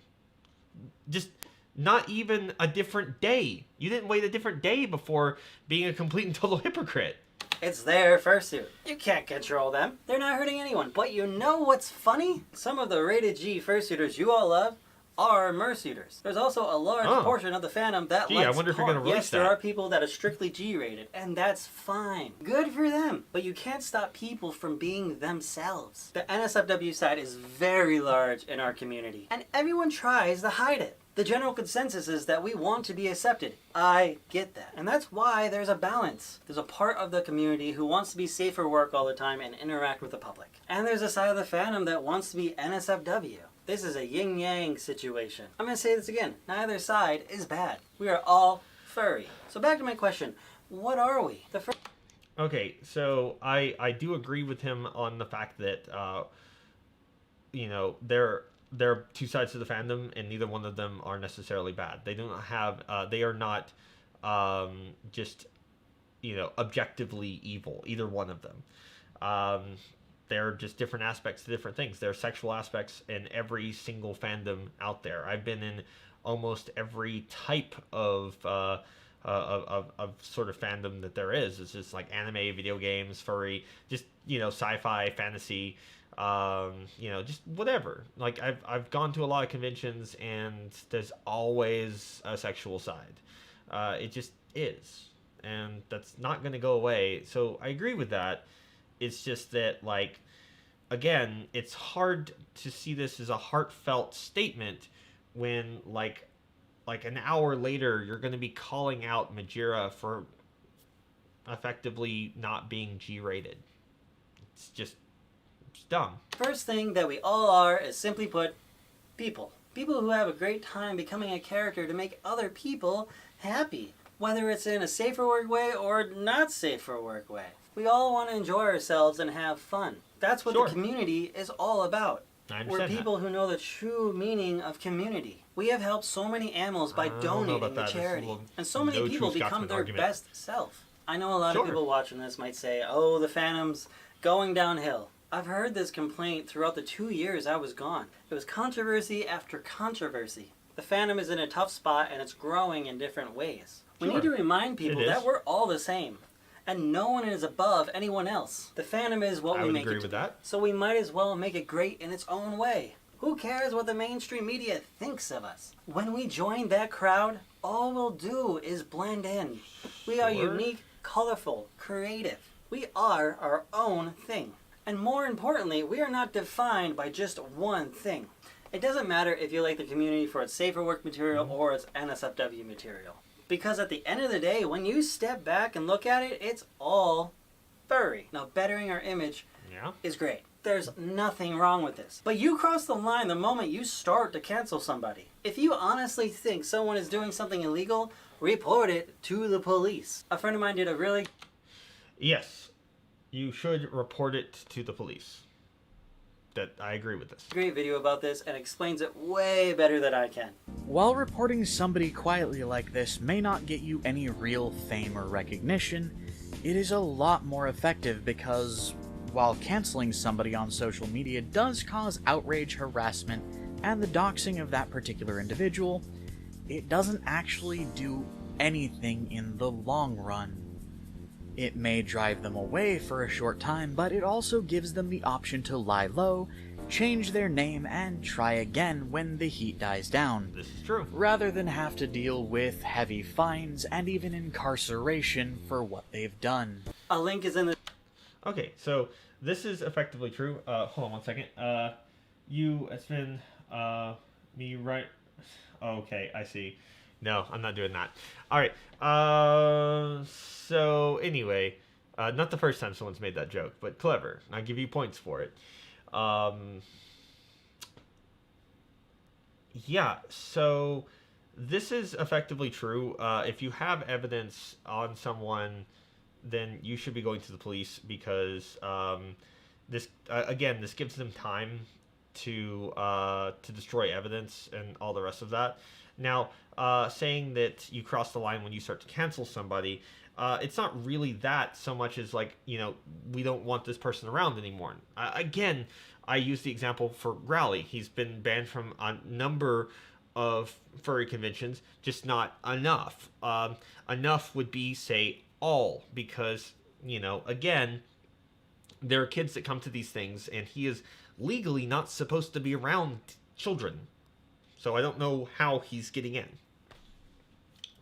Just not even a different day. You didn't wait a different day before being a complete and total hypocrite. It's their fursuit. You can't control them. They're not hurting anyone. But you know what's funny? Some of the rated G fursuiters you all love are mersuiters. There's also a large portion of the fandom that likes I wonder if you're going to release Yes, there are people that are strictly G-rated, and that's fine. Good for them. But you can't stop people from being themselves. The NSFW side is very large in our community, and everyone tries to hide it. The general consensus is that we want to be accepted. I get that. And that's why there's a balance. There's a part of the community who wants to be safe for work all the time and interact with the public. And there's a side of the fandom that wants to be NSFW. This is a yin-yang situation. I'm going to say this again. Neither side is bad. We are all furry. So back to my question. What are we? Okay, so I do agree with him on the fact that, there are two sides to the fandom, and neither one of them are necessarily bad. They do not have, they are not just, objectively evil, either one of them. They're just different aspects to different things. There are sexual aspects in every single fandom out there. I've been in almost every type of sort of fandom that there is. It's just like anime, video games, furry, just sci-fi, fantasy, just whatever. Like I've gone to a lot of conventions, and there's always a sexual side. It just is, and that's not going to go away. So I agree with that. It's just that, like, again, it's hard to see this as a heartfelt statement when, like an hour later, you're going to be calling out Majira for effectively not being G-rated. It's dumb. First thing that we all are is, simply put, people. People who have a great time becoming a character to make other people happy. Whether it's in a safer work way or not safer work way. We all want to enjoy ourselves and have fun. That's what the community is all about. We're people who know the true meaning of community. We have helped so many animals by donating to charity. And so many people become their best self. I know a lot of people watching this might say, oh, the fandom's going downhill. I've heard this complaint throughout the 2 years I was gone. It was controversy after controversy. The fandom is in a tough spot, and it's growing in different ways. We need to remind people that we're all the same. and no one is above anyone else. The fandom is what I we would make agree it to with be. that. So we might as well make it great in its own way. Who cares what the mainstream media thinks of us? When we join that crowd, all we'll do is blend in. We are Sure. unique, colorful, creative. We are our own thing. And more importantly, we are not defined by just one thing. It doesn't matter if you like the community for its safer work material or its NSFW material. Because at the end of the day, when you step back and look at it, it's all furry. Now, bettering our image Yeah. is great. There's nothing wrong with this. But you cross the line the moment you start to cancel somebody. If you honestly think someone is doing something illegal, report it to the police. A friend of mine did a really Yes. You should report it to the police. That I agree with this. great video about this and explains it way better than I can. While reporting somebody quietly like this may not get you any real fame or recognition, it is a lot more effective because, while canceling somebody on social media does cause outrage, harassment, and the doxing of that particular individual, it doesn't actually do anything in the long run. It may drive them away for a short time, but it also gives them the option to lie low, change their name, and try again when the heat dies down, This is true. rather than have to deal with heavy fines and even incarceration for what they've done. A link is in the Okay, so this is effectively true. Hold on one second. It's been me right. Okay, I see. No, I'm not doing that. All right. So anyway, not the first time someone's made that joke, but clever. I'll give you points for it. Yeah. So this is effectively true. If you have evidence on someone, then you should be going to the police because this again, this gives them time to destroy evidence and all the rest of that. Now, saying that you cross the line when you start to cancel somebody, it's not really that so much as like, we don't want this person around anymore. Again, I use the example for Rowley. He's been banned from a number of furry conventions, just not enough. Enough would be, say, all, because, again, there are kids that come to these things, and he is legally not supposed to be around children. So I don't know how he's getting in.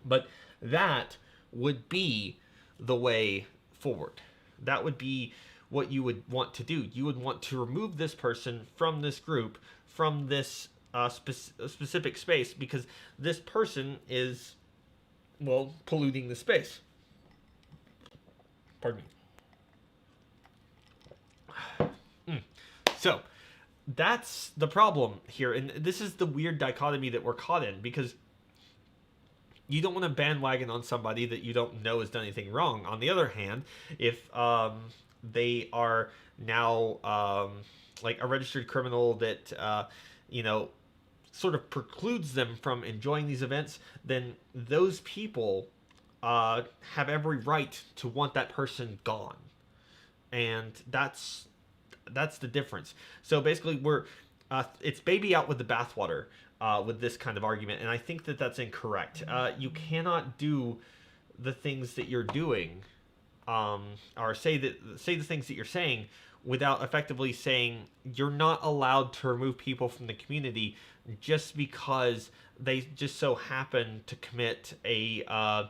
But that would be the way forward. That would be what you would want to do. You would want to remove this person from this group, from this specific space, because this person is, polluting the space. Pardon me. So, that's the problem here, and this is the weird dichotomy that we're caught in, because you don't want to bandwagon on somebody that you don't know has done anything wrong. On the other hand, if they are now like a registered criminal that sort of precludes them from enjoying these events, then those people have every right to want that person gone, and that's the difference. So basically, it's baby out with the bathwater with this kind of argument, and I think that that's incorrect. You cannot do the things that you're doing, or say the things that you're saying, without effectively saying you're not allowed to remove people from the community just because they just so happen to commit a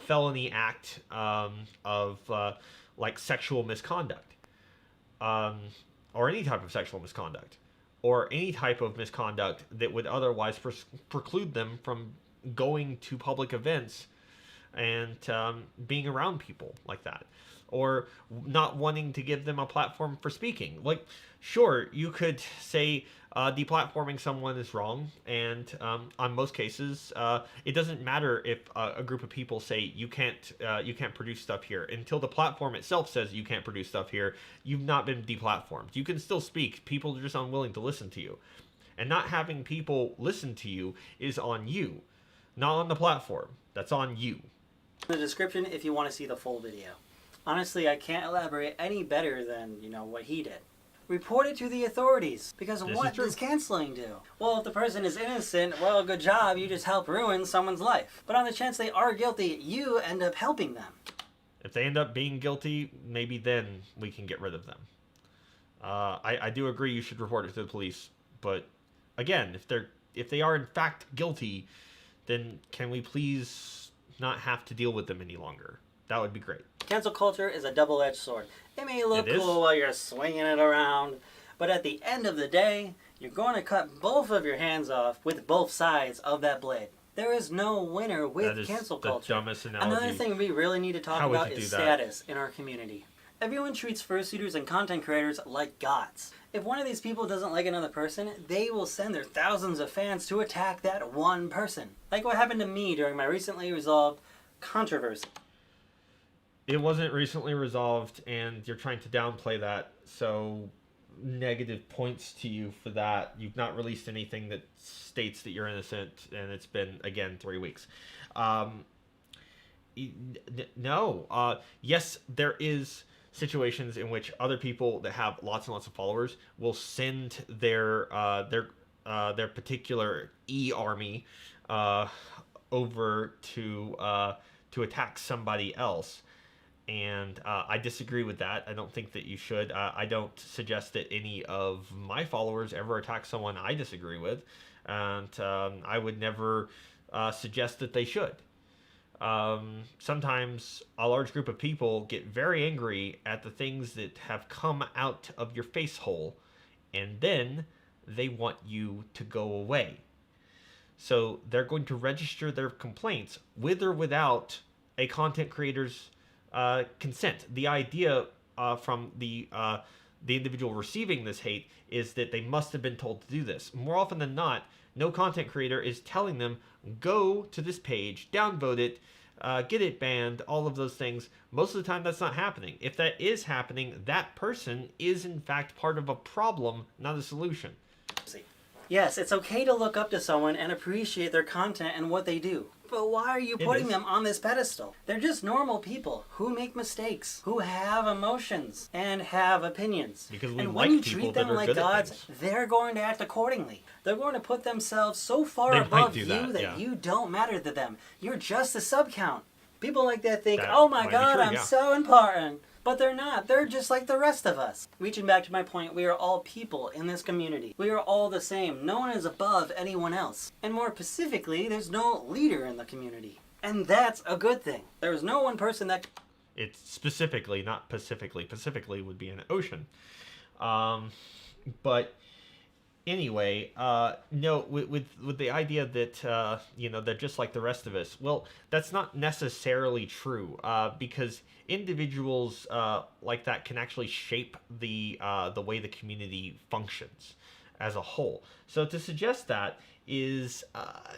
felony act of like sexual misconduct. Or any type of sexual misconduct, or any type of misconduct that would otherwise preclude them from going to public events and being around people like that, or not wanting to give them a platform for speaking. Like, sure, you could say deplatforming someone is wrong, and on most cases, it doesn't matter if a group of people say you can't produce stuff here. Until the platform itself says you can't produce stuff here, you've not been deplatformed. You can still speak. People are just unwilling to listen to you, and not having people listen to you is on you, not on the platform. That's on you. in the description if you want to see the full video. Honestly, I can't elaborate any better than, what he did. Report it to the authorities, because what does canceling do? Well, if the person is innocent, well, good job, you just help ruin someone's life. But on the chance they are guilty, you end up helping them. If they end up being guilty, maybe then we can get rid of them. I do agree you should report it to the police, but again, if they are in fact guilty, then can we please not have to deal with them any longer? That would be great. Cancel culture is a double-edged sword. It may look It is. cool while you're swinging it around, but at the end of the day, you're going to cut both of your hands off with both sides of that blade. There is no winner with That is cancel the culture. dumbest analogy. Another thing we really need to talk How would about you is do that? status in our community. Everyone treats fursuiters and content creators like gods. If one of these people doesn't like another person, they will send their thousands of fans to attack that one person. Like what happened to me during my recently resolved controversy. It wasn't recently resolved, and you're trying to downplay that, so negative points to you for that. You've not released anything that states that you're innocent, and it's been, again, 3 weeks. No. Yes, there is situations in which other people that have lots and lots of followers will send their particular e-army over to attack somebody else. And I disagree with that. I don't think that you should. I don't suggest that any of my followers ever attack someone I disagree with. And I would never suggest that they should. Sometimes a large group of people get very angry at the things that have come out of your face hole, and then they want you to go away. So they're going to register their complaints with or without a content creator's consent. The idea from the individual receiving this hate is that they must have been told to do this. More often than not, no content creator is telling them, go to this page, downvote it, get it banned, all of those things. Most of the time that's not happening. If that is happening, that person is in fact part of a problem, not a solution. Yes, it's okay to look up to someone and appreciate their content and what they do. But why are you putting them on this pedestal? They're just normal people who make mistakes, who have emotions, and have opinions. Because we and like when you people treat that them are like good at gods, things. they're going to act accordingly. They're going to put themselves so far They might above do you that, that yeah. you don't matter to them. You're just a subcount. People like that think, That oh my might be god, true, I'm yeah. so important. But they're not. They're just like the rest of us. Reaching back to my point, we are all people in this community. We are all the same. No one is above anyone else. And more specifically, there's no leader in the community. And that's a good thing. There's no one person that... It's specifically, not pacifically. Pacifically would be an ocean. But anyway, no, with the idea that, they're just like the rest of us. Well, that's not necessarily true, because individuals like that can actually shape the way the community functions as a whole. So to suggest that is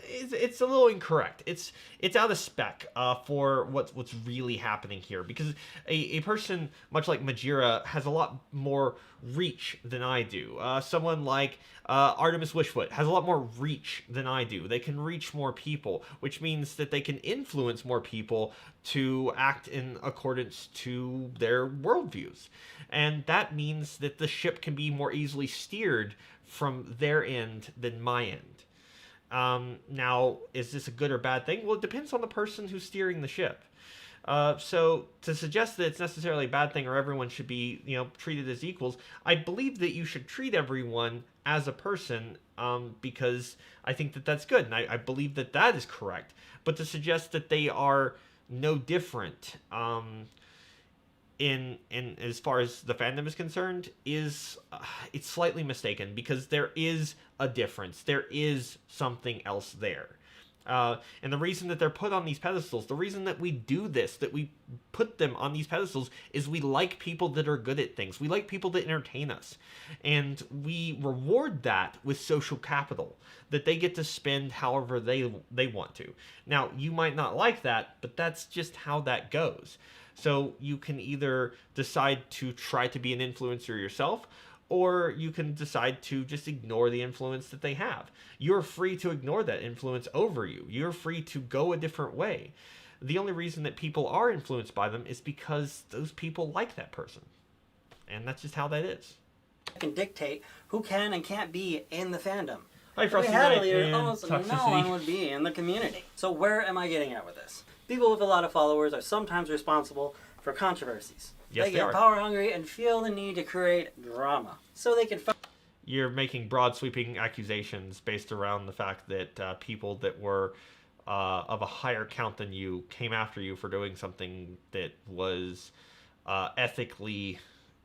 it's a little incorrect. It's out of spec for what's really happening here, because a person much like Majira has a lot more reach than I do. Someone like Artemis Wishfoot has a lot more reach than I do. They can reach more people, which means that they can influence more people to act in accordance to their worldviews. And that means that the ship can be more easily steered from their end than my end. Now, is this a good or bad thing? Well, it depends on the person who's steering the ship. So to suggest that it's necessarily a bad thing or everyone should be, treated as equals, I believe that you should treat everyone as a person, because I think that that's good, and I believe that that is correct. But to suggest that they are no different, in as far as the fandom is concerned, is it's slightly mistaken, because there is a difference. There is something else there. And the reason that they're put on these pedestals, the reason that we do this, that we put them on these pedestals, is we like people that are good at things. We like people that entertain us. And we reward that with social capital that they get to spend however they want to. Now, you might not like that, but that's just how that goes. So you can either decide to try to be an influencer yourself, or you can decide to just ignore the influence that they have. You're free to ignore that influence over you. You're free to go a different way. The only reason that people are influenced by them is because those people like that person. And that's just how that is. can dictate who can and can't be in the fandom. Hi, If we Frosty had a Knight leader, and almost no Toxicity. one would be in the community. So where am I getting at with this? People with a lot of followers are sometimes responsible for controversies. Yes, they they get are. power hungry and feel the need to create drama so they can You're making broad sweeping accusations based around the fact that people that were of a higher count than you came after you for doing something that was ethically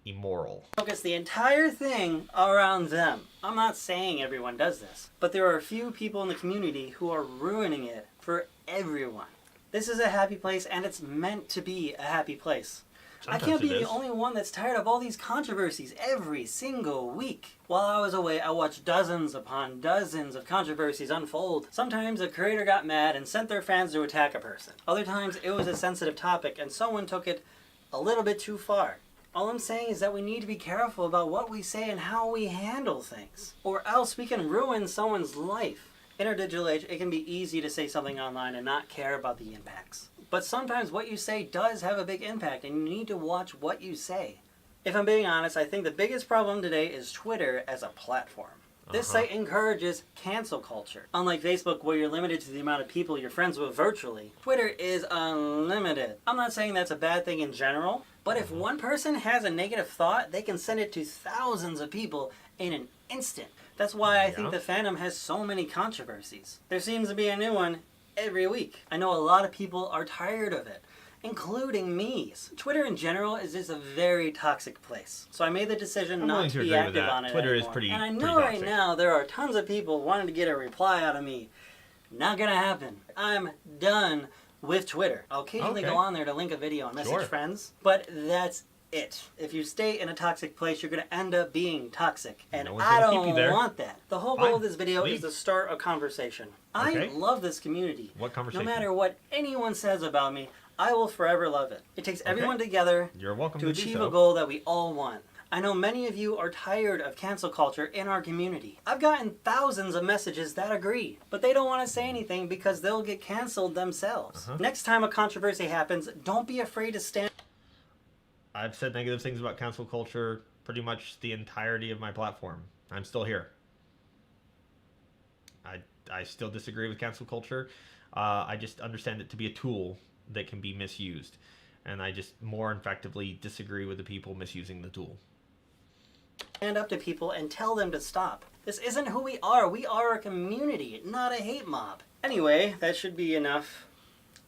immoral. focus the entire thing around them. I'm not saying everyone does this, but there are a few people in the community who are ruining it for everyone. This is a happy place, and it's meant to be a happy place. Sometimes I can't be it the is. only one that's tired of all these controversies every single week. While I was away, I watched dozens upon dozens of controversies unfold. Sometimes a creator got mad and sent their fans to attack a person. Other times it was a sensitive topic and someone took it a little bit too far. All I'm saying is that we need to be careful about what we say and how we handle things, or else we can ruin someone's life. In our digital age, it can be easy to say something online and not care about the impacts. But sometimes what you say does have a big impact, and you need to watch what you say. If I'm being honest, I think the biggest problem today is Twitter as a platform. This site encourages cancel culture. Unlike Facebook, where you're limited to the amount of people you're friends with virtually, Twitter is unlimited. I'm not saying that's a bad thing in general, but if one person has a negative thought, they can send it to thousands of people in an instant. That's why I think the fandom has so many controversies. There seems to be a new one every week. I know a lot of people are tired of it, including me. Twitter in general is just a very toxic place. So I made the decision I'm not willing to to be agree with active that. on it Twitter is anymore. pretty- And I pretty know right toxic. now there are tons of people wanting to get a reply out of me. Not gonna happen. I'm done with Twitter. I'll occasionally Okay. go on there to link a video and message Sure. friends, but that's it. If you stay in a toxic place, you're gonna end up being toxic. And No one's I gonna keep you don't there. want that. The whole Fine. goal of this video Leave. is to start a conversation. Okay. I love this community. What conversation? No matter what anyone says about me, I will forever love it. It takes everyone together You're welcome to to do achieve so. a goal that we all want. I know many of you are tired of cancel culture in our community. I've gotten thousands of messages that agree, but they don't want to say anything because they'll get canceled themselves. Next time a controversy happens, don't be afraid to stand. I've said negative things about cancel culture pretty much the entirety of my platform. I'm still here. I still disagree with cancel culture. I just understand it to be a tool that can be misused. And I just more effectively disagree with the people misusing the tool. Stand up to people and tell them to stop. This isn't who we are. We are a community, not a hate mob. Anyway, that should be enough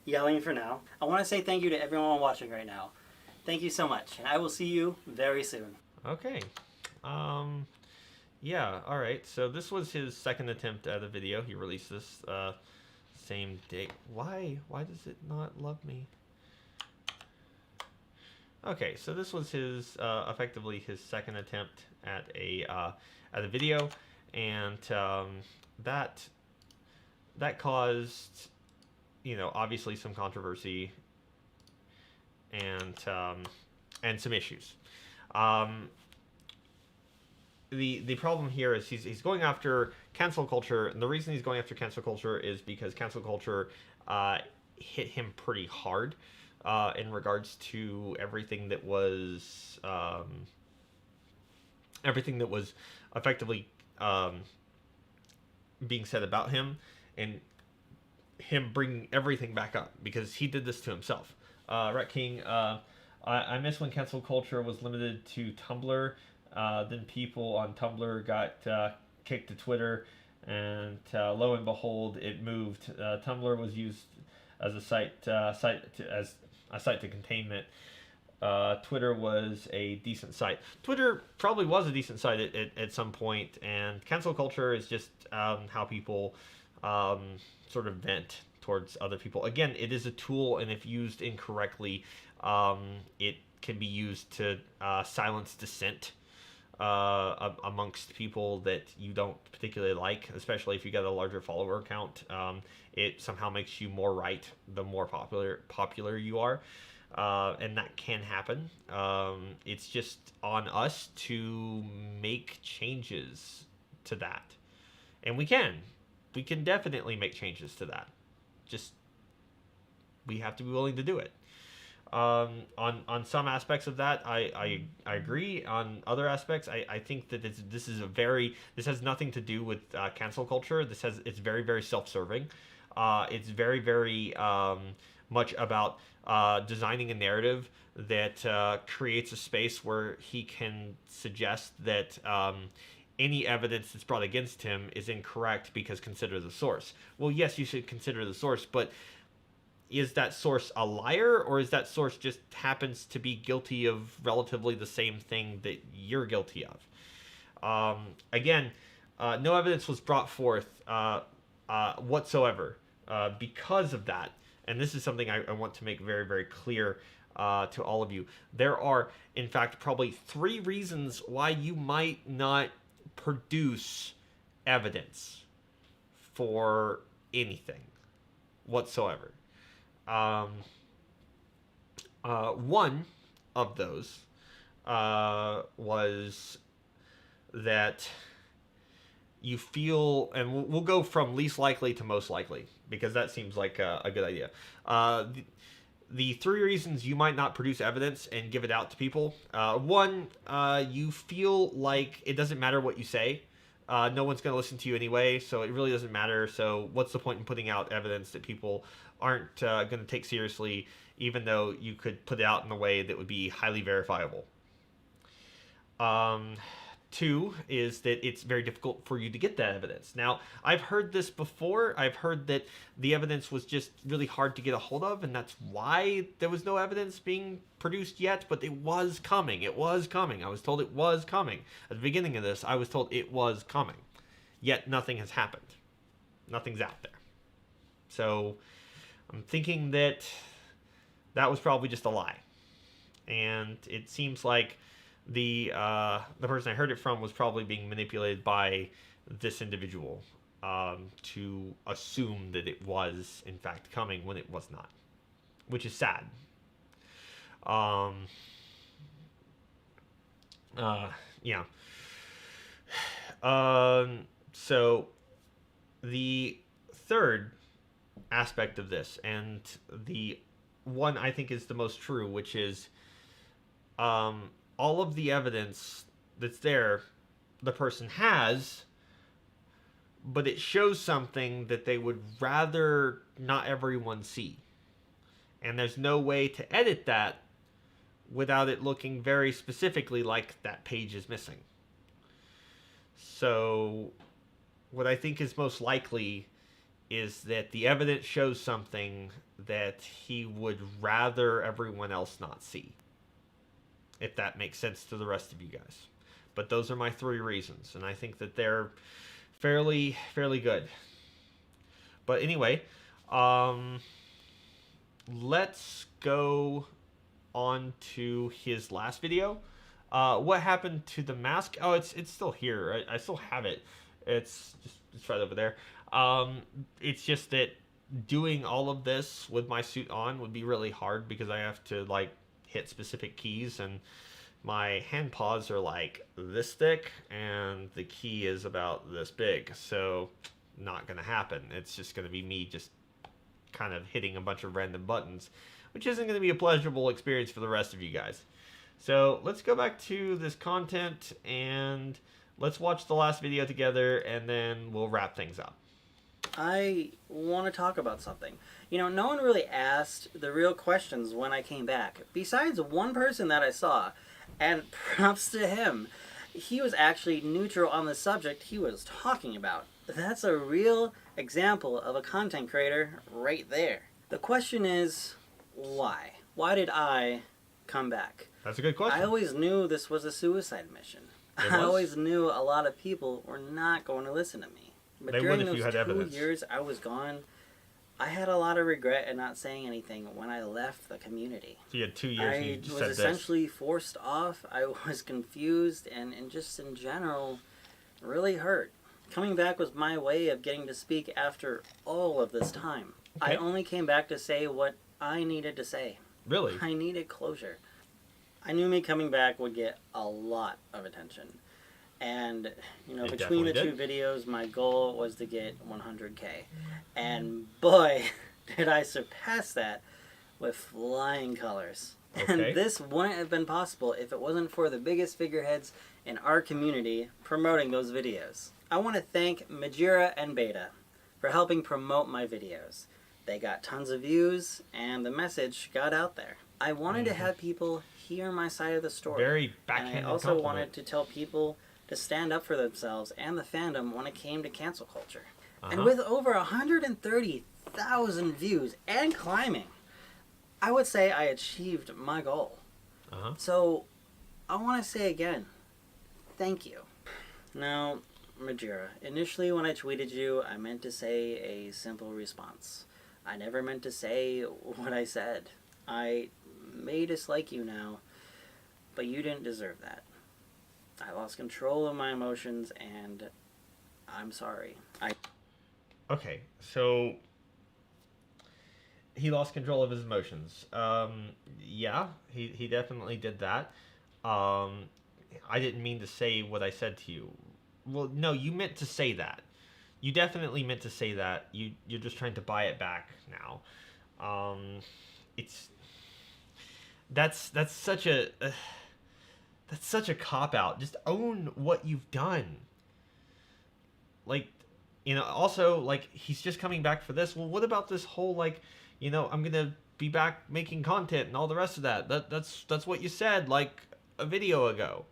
yelling for now. I want to say thank you to everyone watching right now. Thank you so much, and I will see you very soon. Okay. Yeah, alright. So this was his second attempt at a video. He released this same day. Why does it not love me? Okay, so this was his effectively his second attempt at a video, and that caused, you know, obviously some controversy and some issues. The problem here is he's going after cancel culture, and the reason he's going after cancel culture is because cancel culture hit him pretty hard in regards to everything that was effectively being said about him, and him bringing everything back up because he did this to himself. Rat King, I miss when cancel culture was limited to Tumblr. Then people on Tumblr got kicked to Twitter, and lo and behold, it moved. Tumblr was used as a site to containment. Twitter was a decent site. Twitter probably was a decent site at some point, and cancel culture is just how people sort of vent towards other people. Again, it is a tool, and if used incorrectly, it can be used to silence dissent amongst people that you don't particularly like, especially if you got a larger follower count. It somehow makes you more right the more popular you are, and that can happen. It's just on us to make changes to that, and we can definitely make changes to that. Just we have to be willing to do it. On some aspects of that, I agree. On other aspects, I think that this has nothing to do with cancel culture. It's very, very self-serving. It's very, very much about designing a narrative that creates a space where he can suggest that any evidence that's brought against him is incorrect because consider the source. Well, yes, you should consider the source, but is that source a liar, or is that source just happens to be guilty of relatively the same thing that you're guilty of? Again, no evidence was brought forth whatsoever because of that. And this is something I want to make very, very clear to all of you. There are, in fact, probably 3 reasons why you might not produce evidence for anything whatsoever. One of those was that you feel, and we'll go from least likely to most likely, because that seems like a good idea. The 3 reasons you might not produce evidence and give it out to people. One, you feel like it doesn't matter what you say. No one's going to listen to you anyway, so it really doesn't matter. So what's the point in putting out evidence that people aren't going to take seriously, even though you could put it out in a way that would be highly verifiable? 2 is that it's very difficult for you to get that evidence. Now, I've heard this before. I've heard that the evidence was just really hard to get a hold of, and that's why there was no evidence being produced yet, but it was coming. It was coming. I was told it was coming. At the beginning of this, I was told it was coming. Yet nothing has happened. Nothing's out there. So I'm thinking that that was probably just a lie. And it seems like the person I heard it from was probably being manipulated by this individual to assume that it was in fact coming when it was not, which is sad. Yeah. So the third aspect of this, and the one I think is the most true, which is all of the evidence that's there, the person has, but it shows something that they would rather not everyone see. And there's no way to edit that without it looking very specifically like that page is missing. So what I think is most likely is that the evidence shows something that he would rather everyone else not see. If that makes sense to the rest of you guys. But those are my 3 reasons, and I think that they're fairly good. But anyway, let's go on to his last video. What happened to the mask? Oh, it's still here. I still have it. It's right over there. It's just that doing all of this with my suit on would be really hard because I have to like hit specific keys, and my hand paws are like this thick and the key is about this big, so not gonna happen. It's just gonna be me just kind of hitting a bunch of random buttons, which isn't gonna be a pleasurable experience for the rest of you guys. So let's go back to this content and let's watch the last video together, and then we'll wrap things up. I want to talk about something. You know, no one really asked the real questions when I came back, besides one person that I saw, and props to him. He was actually neutral on the subject he was talking about. That's a real example of a content creator right there. The question is, why? Why did I come back? That's a good question. I always knew this was a suicide mission. I always knew a lot of people were not going to listen to me. But during those 2 years I was gone, I had a lot of regret at not saying anything when I left the community. So you had 2 years and you just said I was essentially forced off. I was confused and just in general really hurt. Coming back was my way of getting to speak after all of this time. Okay. I only came back to say what I needed to say. Really? I needed closure. I knew me coming back would get a lot of attention. And, you know, between the 2 videos, my goal was to get 100K. And boy, did I surpass that with flying colors. Okay. And this wouldn't have been possible if it wasn't for the biggest figureheads in our community promoting those videos. I want to thank Majira and Beta for helping promote my videos. They got tons of views, and the message got out there. I wanted to have people hear my side of the story. Very backhanded And I also compliment. wanted to tell people to stand up for themselves and the fandom when it came to cancel culture. And with over 130,000 views and climbing, I would say I achieved my goal. So, I want to say again, thank you. Now, Majira, initially when I tweeted you, I meant to say a simple response. I never meant to say what I said. I may dislike you now, but you didn't deserve that. I lost control of my emotions, and I'm sorry. Okay, so he lost control of his emotions. Yeah, he definitely did that. I didn't mean to say what I said to you. Well, no, you meant to say that. You definitely meant to say that. You're just trying to buy it back now. That's such a cop out. Just own what you've done. Like, also, like, he's just coming back for this. Well, what about this whole, like, I'm gonna be back making content and all the rest of that. That's what you said, like, a video ago.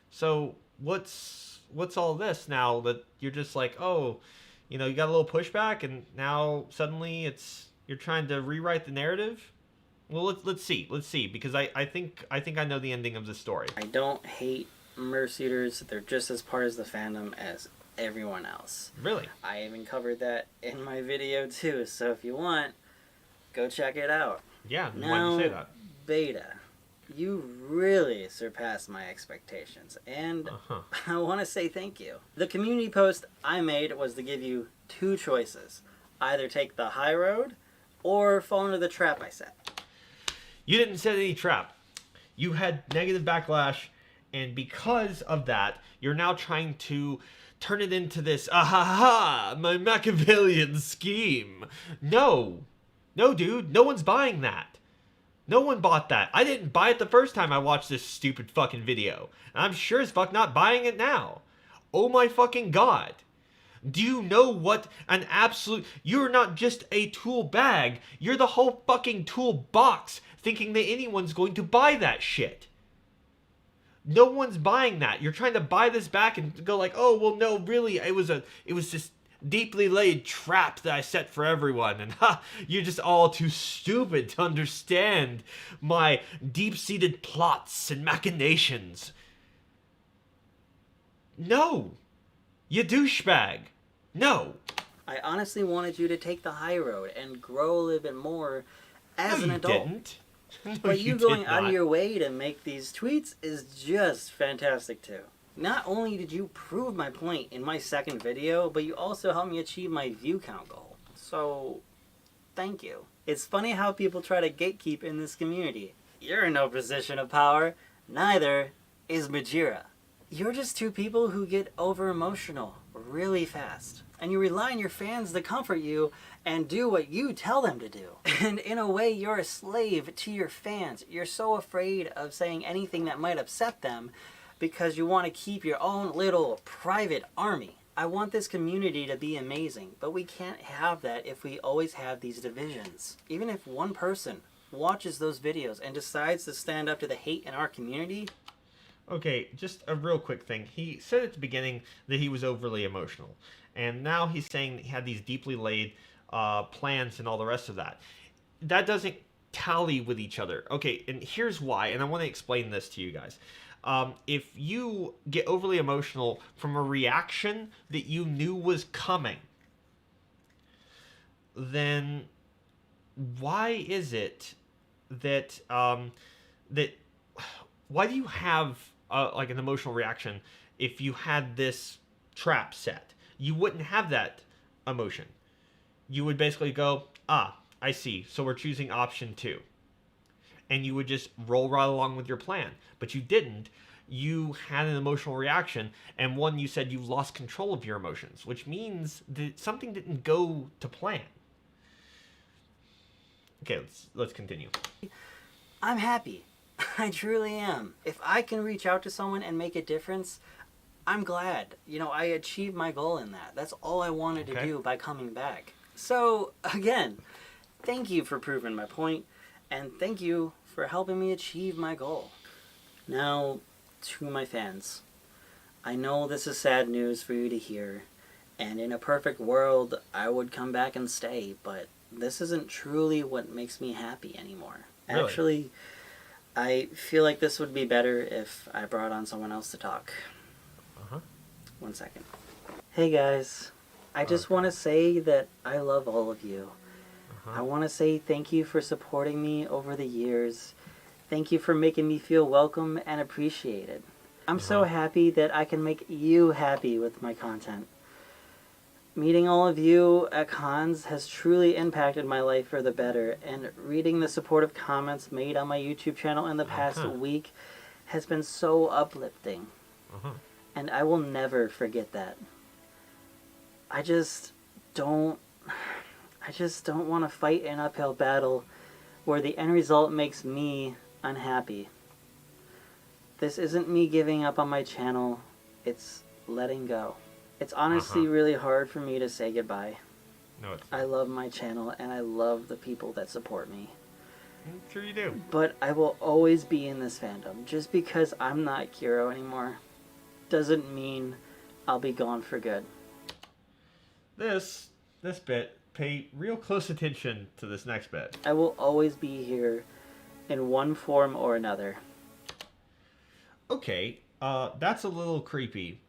So what's all this now that you're just like, oh, you got a little pushback and now suddenly you're trying to rewrite the narrative? Well, let's see, because I think I know the ending of the story. I don't hate Merc Eaters. They're just as part of the fandom as everyone else. Really? I even covered that in my video too, so if you want, go check it out. Yeah, why Now, did you say that? Beta, you really surpassed my expectations, and I want to say thank you. The community post I made was to give you two choices. Either take the high road, or fall into the trap I set. You didn't set any trap. You had negative backlash, and because of that, you're now trying to turn it into this, my Machiavellian scheme. No, dude, no one's buying that. No one bought that. I didn't buy it the first time I watched this stupid fucking video. And I'm sure as fuck not buying it now. Oh my fucking god. Do you know what an absolute... You're not just a tool bag. You're the whole fucking tool box, thinking that anyone's going to buy that shit. No one's buying that. You're trying to buy this back and go like, oh, well, no, really, it was this deeply laid trap that I set for everyone. And you're just all too stupid to understand my deep-seated plots and machinations. No. You douchebag. No. I honestly wanted you to take the high road and grow a little bit more as an adult. Didn't. No, But you going did out of not. your way to make these tweets is just fantastic too. Not only did you prove my point in my second video, but you also helped me achieve my view count goal. So, thank you. It's funny how people try to gatekeep in this community. You're in no position of power. Neither is Majira. You're just two people who get over emotional really fast. And you rely on your fans to comfort you and do what you tell them to do. And in a way, you're a slave to your fans. You're so afraid of saying anything that might upset them because you want to keep your own little private army. I want this community to be amazing, but we can't have that if we always have these divisions. Even if one person watches those videos and decides to stand up to the hate in our community. Okay, just a real quick thing. He said at the beginning that he was overly emotional. And now he's saying that he had these deeply laid plans and all the rest of that. That doesn't tally with each other. Okay, and here's why, and I want to explain this to you guys. If you get overly emotional from a reaction that you knew was coming, then why is it that why do you have like an emotional reaction if you had this trap set? You wouldn't have that emotion. You would basically go, I see, so we're choosing option 2. And you would just roll right along with your plan. But you didn't. You had an emotional reaction, and one, you said you lost control of your emotions, which means that something didn't go to plan. Okay, let's continue. I'm happy. I truly am. If I can reach out to someone and make a difference, I'm glad. I achieved my goal in that. That's all I wanted to do by coming back. So, again, Thank you for proving my point, and thank you for helping me achieve my goal. Now, to my fans. I know this is sad news for you to hear, and in a perfect world, I would come back and stay, but this isn't truly what makes me happy anymore. Really? Actually, I feel like this would be better if I brought on someone else to talk. Uh-huh. 1 second. Hey guys, I just want to say that I love all of you. I want to say thank you for supporting me over the years. Thank you for making me feel welcome and appreciated. I'm so happy that I can make you happy with my content. Meeting all of you at cons has truly impacted my life for the better, and reading the supportive comments made on my YouTube channel in the past week has been so uplifting. And I will never forget that. I just don't want to fight an uphill battle where the end result makes me unhappy. This isn't me giving up on my channel, it's letting go. It's honestly really hard for me to say goodbye. No, it's I love my channel and I love the people that support me. I'm sure you do. But I will always be in this fandom. Just because I'm not Kero anymore doesn't mean I'll be gone for good. This bit, pay real close attention to this next bit. I will always be here in one form or another. Okay, that's a little creepy.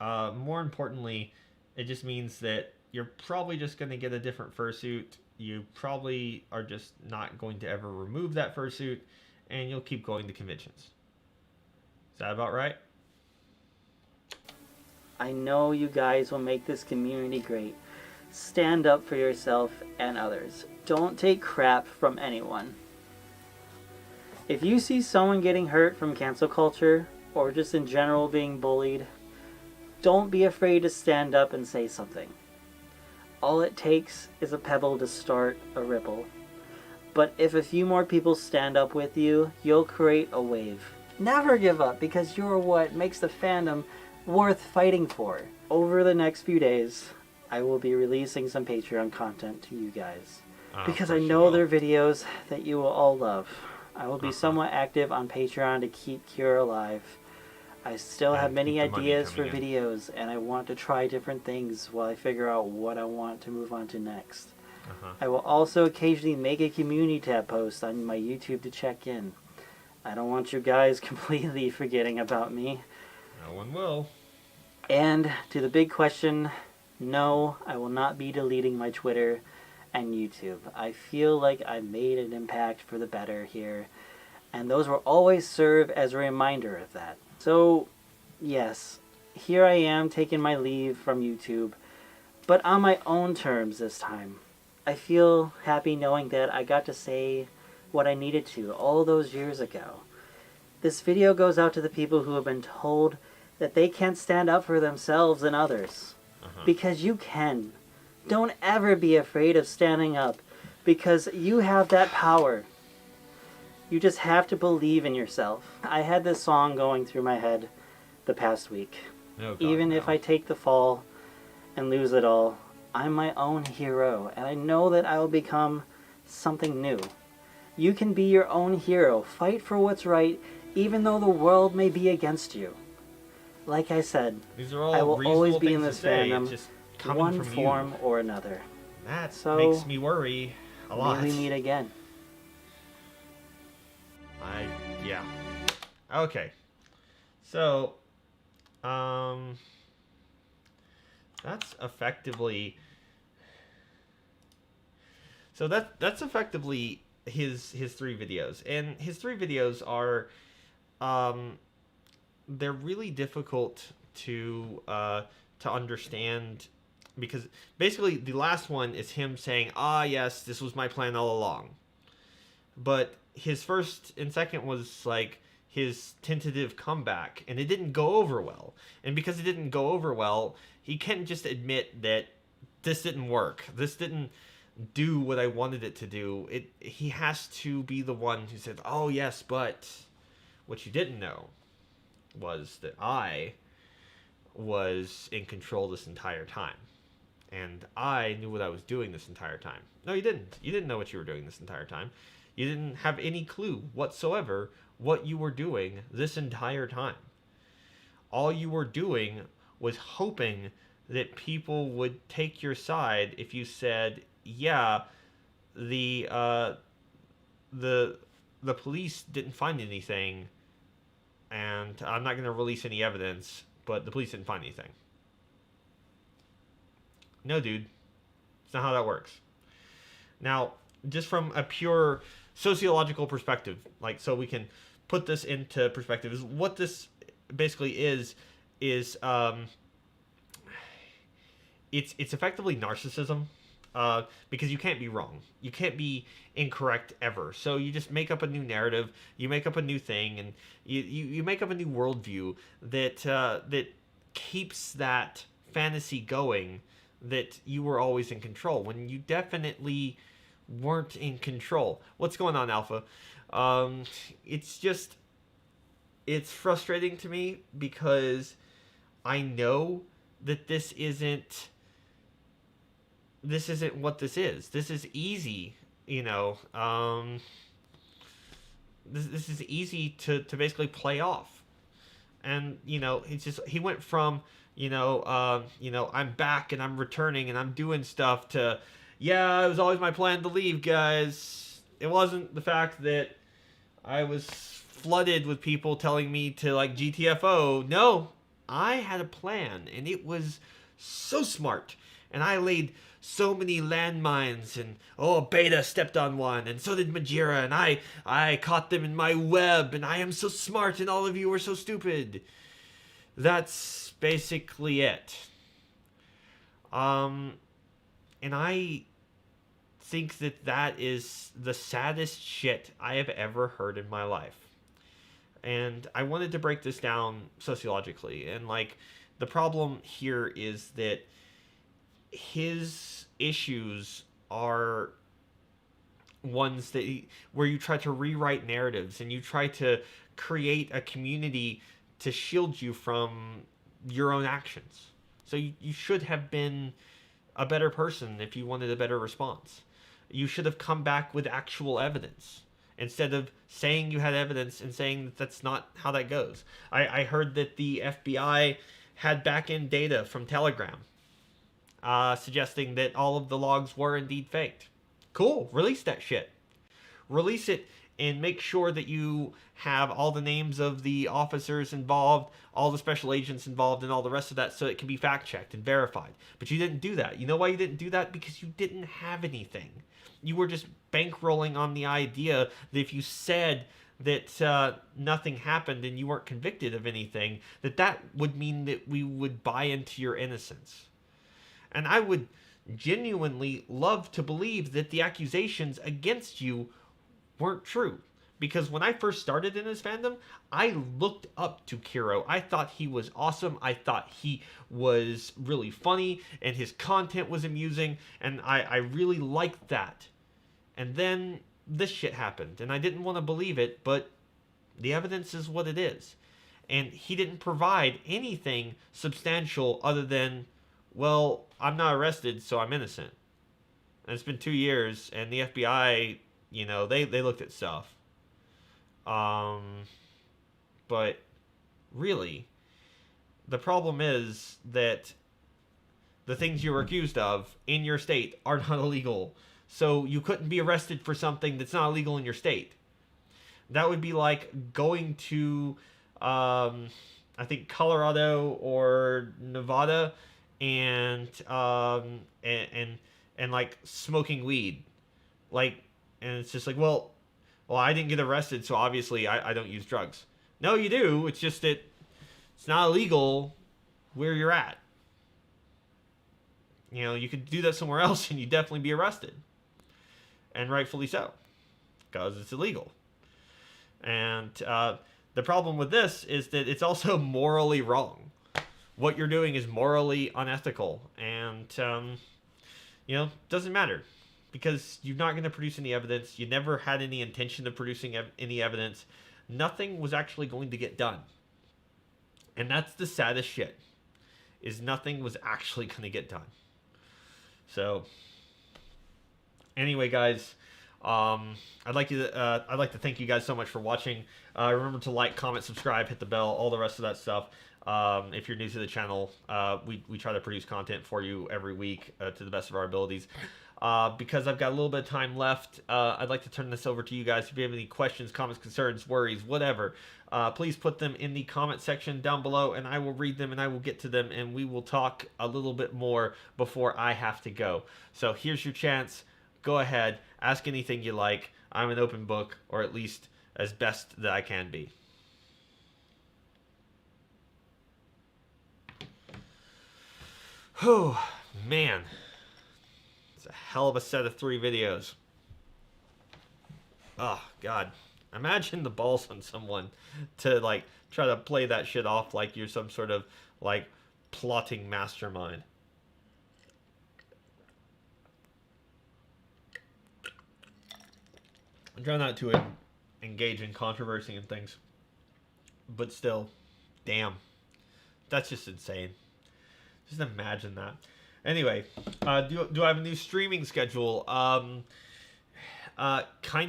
More importantly, it just means that you're probably just going to get a different fursuit. You probably are just not going to ever remove that fursuit, and you'll keep going to conventions. Is that about right? I know you guys will make this community great. Stand up for yourself and others. Don't take crap from anyone. If you see someone getting hurt from cancel culture, or just in general being bullied, don't be afraid to stand up and say something. All it takes is a pebble to start a ripple. But if a few more people stand up with you, you'll create a wave. Never give up, because you're what makes the fandom worth fighting for. Over the next few days, I will be releasing some Patreon content to you guys. Because I know they're videos that you will all love. I will be somewhat active on Patreon to keep Kero alive. I still have many ideas for videos, and I want to try different things while I figure out what I want to move on to next. I will also occasionally make a community tab post on my YouTube to check in. I don't want you guys completely forgetting about me. No one will. And to the big question, no, I will not be deleting my Twitter and YouTube. I feel like I made an impact for the better here, and those will always serve as a reminder of that. So, yes, here I am taking my leave from YouTube, but on my own terms this time. I feel happy knowing that I got to say what I needed to all those years ago. This video goes out to the people who have been told that they can't stand up for themselves and others. Because you can. Don't ever be afraid of standing up, because you have that power. You just have to believe in yourself. I had this song going through my head the past week. Oh, God, Even if I take the fall and lose it all, I'm my own hero, and I know that I will become something new. You can be your own hero. Fight for what's right, even though the world may be against you. Like I said, These are all I will always be in reasonable this things to say. fandom, It's just coming one from form you. or another. That So, makes me worry a lot. May we meet again. Yeah. Okay. So, that's effectively. So that's effectively his three videos, and his three videos are, they're really difficult to understand, because basically the last one is him saying, yes, this was my plan all along. But his first and second was like his tentative comeback, and it didn't go over well. And because it didn't go over well, he can't just admit that this didn't work. This didn't do what I wanted it to do. He has to be the one who said, "Oh yes, but what you didn't know was that I was in control this entire time." and I knew what I was doing this entire time. No, you didn't. You didn't know what you were doing this entire time. You didn't have any clue whatsoever what you were doing this entire time. All you were doing was hoping that people would take your side if you said, yeah, the police didn't find anything, and I'm not going to release any evidence, but the police didn't find anything. No, dude. It's not how that works. Now, just from a pure sociological perspective, like, so we can put this into perspective, is what this basically is it's effectively narcissism, because you can't be wrong. You can't be incorrect ever. So you just make up a new narrative, you make up a new thing, and you make up a new worldview that keeps that fantasy going, that you were always in control when you definitely weren't in control. What's going on, Alpha? It's frustrating to me because I know that this isn't what this is. This is easy, this is easy to basically play off. And, he went from, I'm back and I'm returning and I'm doing stuff to, yeah, it was always my plan to leave, guys. It wasn't the fact that I was flooded with people telling me to, like, GTFO. No, I had a plan, and it was so smart. And I laid so many landmines, and, Beta stepped on one, and so did Majira, and I caught them in my web, and I am so smart, and all of you are so stupid. That's basically it. And I think that is the saddest shit I have ever heard in my life. And I wanted to break this down sociologically. And, like, the problem here is that his issues are ones where you try to rewrite narratives and you try to create a community to shield you from your own actions. So you should have been a better person if you wanted a better response. You should have come back with actual evidence instead of saying you had evidence and saying that that's not how that goes. I heard that the FBI had back-end data from Telegram suggesting that all of the logs were indeed faked. Cool. Release that shit. Release it and make sure that you have all the names of the officers involved, all the special agents involved, and all the rest of that so it can be fact-checked and verified. But you didn't do that. You know why you didn't do that? Because you didn't have anything. You were just bankrolling on the idea that if you said that nothing happened and you weren't convicted of anything, that would mean that we would buy into your innocence. And I would genuinely love to believe that the accusations against you weren't true. Because when I first started in this fandom, I looked up to Kero. I thought he was awesome. I thought he was really funny, and his content was amusing, and I really liked that. And then this shit happened, and I didn't want to believe it, but the evidence is what it is. And he didn't provide anything substantial other than, well, I'm not arrested, so I'm innocent. And it's been 2 years, and the FBI, they looked at stuff. But really, the problem is that the things you were accused of in your state are not illegal. So you couldn't be arrested for something that's not illegal in your state. That would be like going to, I think, Colorado or Nevada and like smoking weed. Like, and it's just like, well, I didn't get arrested, so obviously I don't use drugs. No, you do. It's just that it's not illegal where you're at. You could do that somewhere else and you'd definitely be arrested. And rightfully so, because it's illegal. And the problem with this is that it's also morally wrong. What you're doing is morally unethical. And, doesn't matter. Because you're not going to produce any evidence. You never had any intention of producing any evidence. Nothing was actually going to get done. And that's the saddest shit. Is nothing was actually going to get done. So anyway, guys, I'd like to thank you guys so much for watching. Remember to like, comment, subscribe, hit the bell, all the rest of that stuff. If you're new to the channel, we try to produce content for you every week to the best of our abilities. Because I've got a little bit of time left, I'd like to turn this over to you guys. If you have any questions, comments, concerns, worries, whatever, please put them in the comment section down below, and I will read them and I will get to them, and we will talk a little bit more before I have to go. So here's your chance. Go ahead, ask anything you like. I'm an open book, or at least as best that I can be. Whew, man. It's a hell of a set of 3 videos. Oh, God. Imagine the balls on someone to, like, try to play that shit off like you're some sort of, like, plotting mastermind. I try not to engage in controversy and things. But still, damn. That's just insane. Just imagine that. Anyway, do I have a new streaming schedule? Kind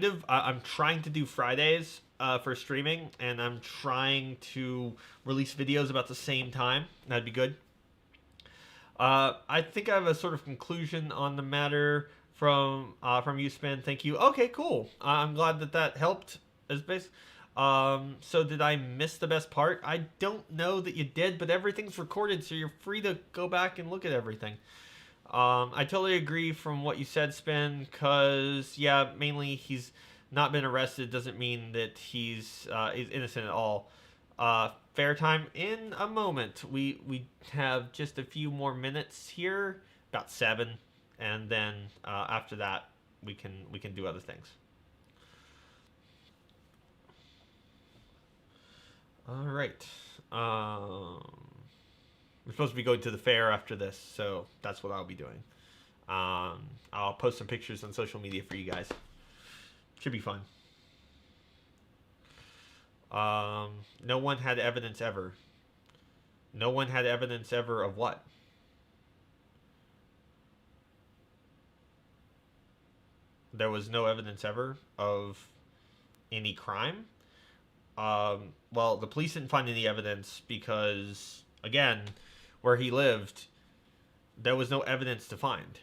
of. I'm trying to do Fridays for streaming, and I'm trying to release videos about the same time. That'd be good. I think I have a sort of conclusion on the matter from you, Spin. Thank you. Okay, cool. I'm glad that helped. As base. So did I miss the best part? I don't know that you did, but everything's recorded, so you're free to go back and look at everything. I totally agree from what you said, Spin, because, yeah, mainly he's not been arrested doesn't mean that he's innocent at all. Fair time in a moment. We have just a few more minutes here, about 7, and then after that we can do other things. All right. We're supposed to be going to the fair after this, so that's what I'll be doing. I'll post some pictures on social media for you guys. Should be fun. No one had evidence ever. No one had evidence ever of what? There was no evidence ever of any crime? Well, the police didn't find any evidence because, again, where he lived, there was no evidence to find.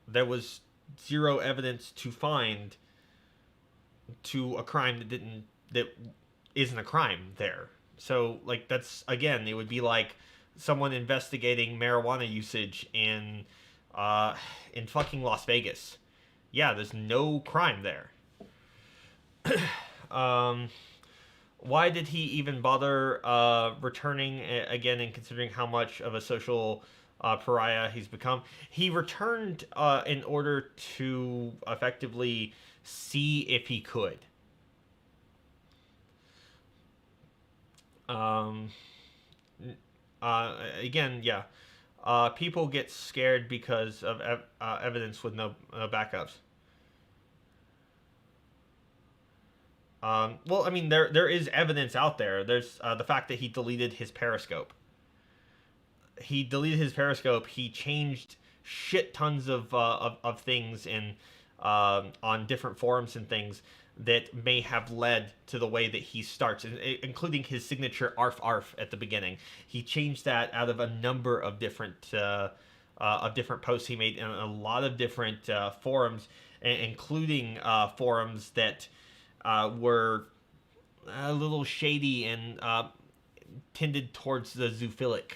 There was 0 evidence to find to a crime that isn't a crime there. So, like, that's, again, it would be like someone investigating marijuana usage in fucking Las Vegas. Yeah, there's no crime there. Why did he even bother returning again, and considering how much of a social pariah he's become? He returned in order to effectively see if he could. Again, yeah. People get scared because of evidence with no backups. Well, I mean, there is evidence out there. There's the fact that he deleted his Periscope. He deleted his Periscope. He changed shit tons of things in on different forums and things that may have led to the way that he starts, including his signature "arf arf" at the beginning. He changed that out of a number of different posts he made in a lot of different forums, including forums that were a little shady and tended towards the zoophilic.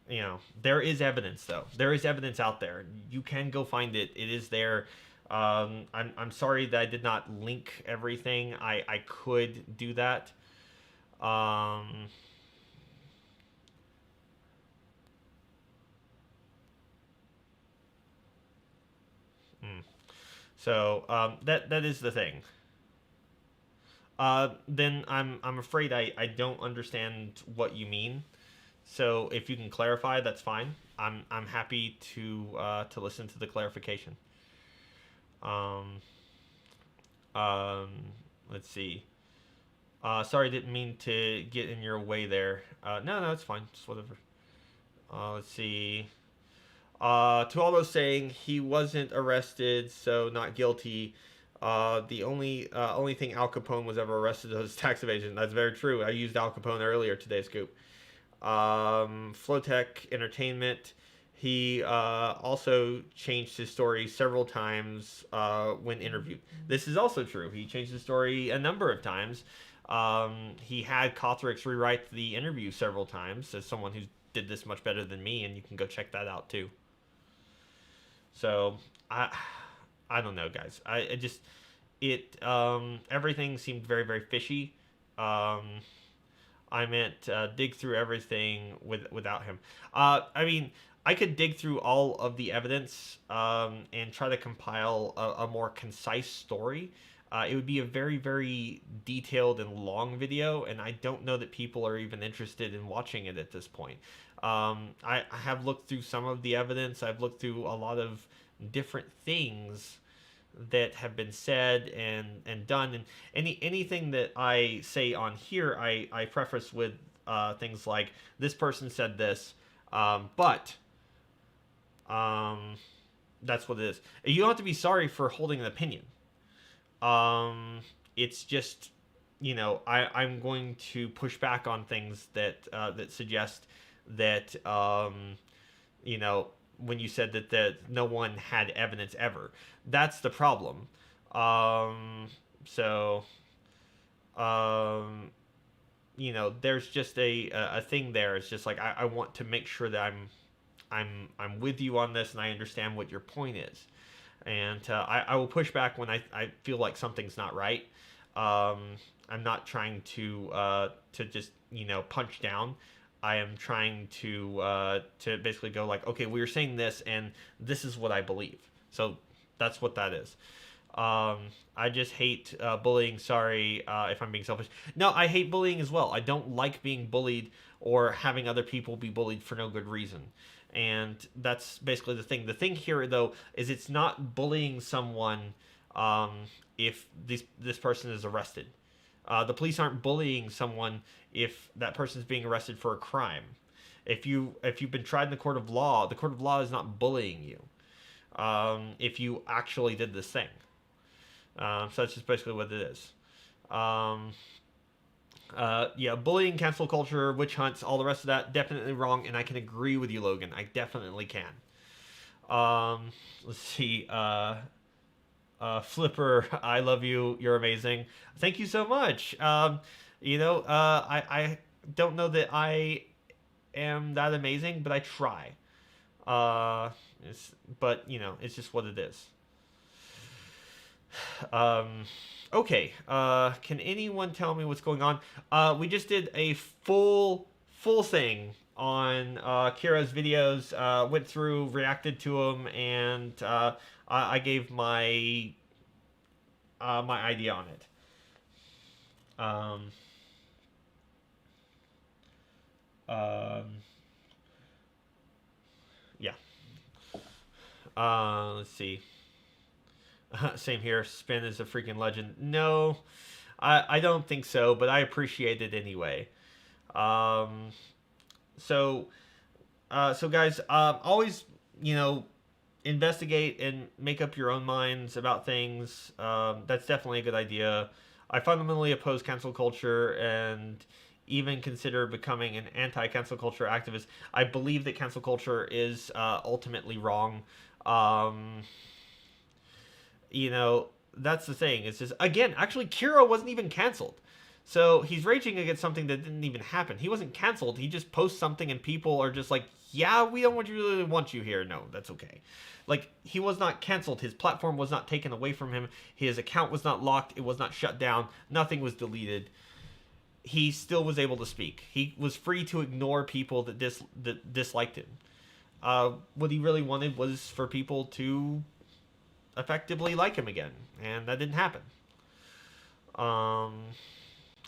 You know, there is evidence, though. There is evidence out there. You can go find it. It is there. I'm sorry that I did not link everything. I could do that. So that is the thing. Then I'm afraid I don't understand what you mean. So if you can clarify, that's fine. I'm happy to listen to the clarification. Let's see. Sorry, didn't mean to get in your way there. No, it's fine. Just whatever. Let's see. To all those saying he wasn't arrested, so not guilty. The only thing Al Capone was ever arrested was tax evasion. That's very true. I used Al Capone earlier today, Scoop. Flowtech Entertainment. He also changed his story several times when interviewed. This is also true. He changed his story a number of times. He had Cothrix rewrite the interview several times as someone who did this much better than me, and you can go check that out too. So I don't know, guys. I just everything seemed very, very fishy. I meant dig through everything without him. I mean, I could dig through all of the evidence and try to compile a more concise story. It would be a very, very detailed and long video, and I don't know that people are even interested in watching it at this point. I have looked through some of the evidence. I've looked through a lot of different things that have been said and done, and anything that I say on here, I preface with things like, this person said this, but that's what it is. You don't have to be sorry for holding an opinion. It's just, I'm going to push back on things that suggest that when you said that no one had evidence ever. That's the problem. There's just a thing there. It's just like, I want to make sure that I'm with you on this and I understand what your point is. And I will push back when I feel like something's not right. I'm not trying to just, punch down. I am trying to basically go like, okay, we were saying this, and this is what I believe. So that's what that is. I just hate bullying. Sorry if I'm being selfish. No, I hate bullying as well. I don't like being bullied or having other people be bullied for no good reason. And that's basically the thing. The thing here, though, is it's not bullying someone if this person is arrested. The police aren't bullying someone if that person is being arrested for a crime. If you've been tried in the court of law is not bullying you. If you actually did this thing. So that's just basically what it is. Bullying, cancel culture, witch hunts, all the rest of that, definitely wrong, and I can agree with you, Logan. I definitely can. Let's see. Flipper, I love you. You're amazing. Thank you so much. I don't know that I am that amazing, but I try. It's just what it is. Okay. Can anyone tell me what's going on? We just did a full thing on Kero's videos. Went through, reacted to them, and I gave my my idea on it. Let's see. Same here. Spin is a freaking legend. No, I don't think so, but I appreciate it anyway. So guys, always, investigate and make up your own minds about things. That's definitely a good idea. I fundamentally oppose cancel culture and even consider becoming an anti-cancel culture activist. I believe that cancel culture is ultimately wrong. That's the thing. It's just, again, actually, Kero wasn't even canceled. So he's raging against something that didn't even happen. He wasn't canceled. He just posts something and people are just like, yeah, we don't really want you here. No, that's okay. Like, he was not canceled. His platform was not taken away from him. His account was not locked. It was not shut down. Nothing was deleted. He still was able to speak. He was free to ignore people that disliked him. What he really wanted was for people to effectively like him again, and that didn't happen.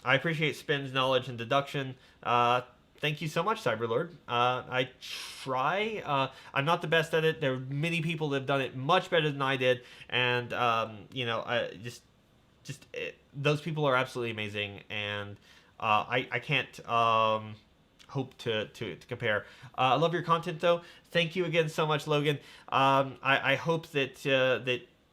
I appreciate Spin's knowledge and deduction. Thank you so much, Cyberlord. I try. I'm not the best at it. There are many people that have done it much better than I did, and those people are absolutely amazing, and I can't hope to compare. I love your content though. Thank you again so much, Logan. I hope that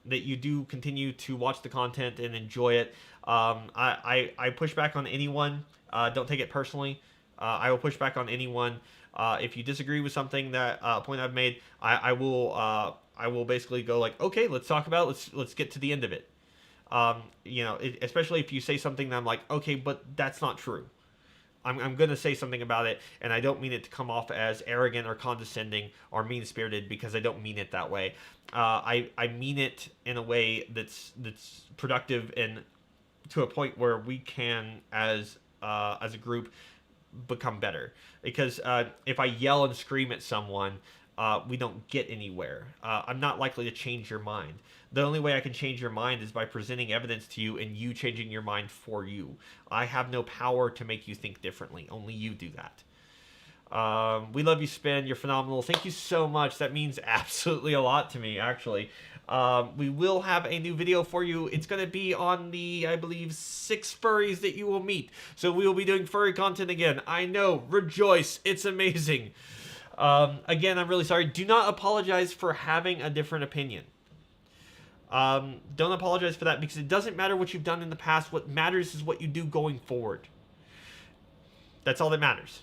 that you do continue to watch the content and enjoy it. I push back on anyone. Don't take it personally. I will push back on anyone. If you disagree with something that point I've made, I will basically go like, okay, let's talk about it. Let's get to the end of it. You know, especially if you say something that I'm like, okay, but that's not true. I'm going to say something about it, and I don't mean it to come off as arrogant or condescending or mean-spirited, because I don't mean it that way. I mean it in a way that's productive and to a point where we can, as a group, become better. Because if I yell and scream at someone, we don't get anywhere. I'm not likely to change your mind. The only way I can change your mind is by presenting evidence to you and you changing your mind for you. I have no power to make you think differently. Only you do that. We love you, Spin. You're phenomenal. Thank you so much. That means absolutely a lot to me, actually. We will have a new video for you. It's going to be on the, I believe, 6 furries that you will meet. So we will be doing furry content again. I know. Rejoice. It's amazing. Again, I'm really sorry. Do not apologize for having a different opinion. Don't apologize for that, because it doesn't matter what you've done in the past. What matters is what you do going forward. That's all that matters.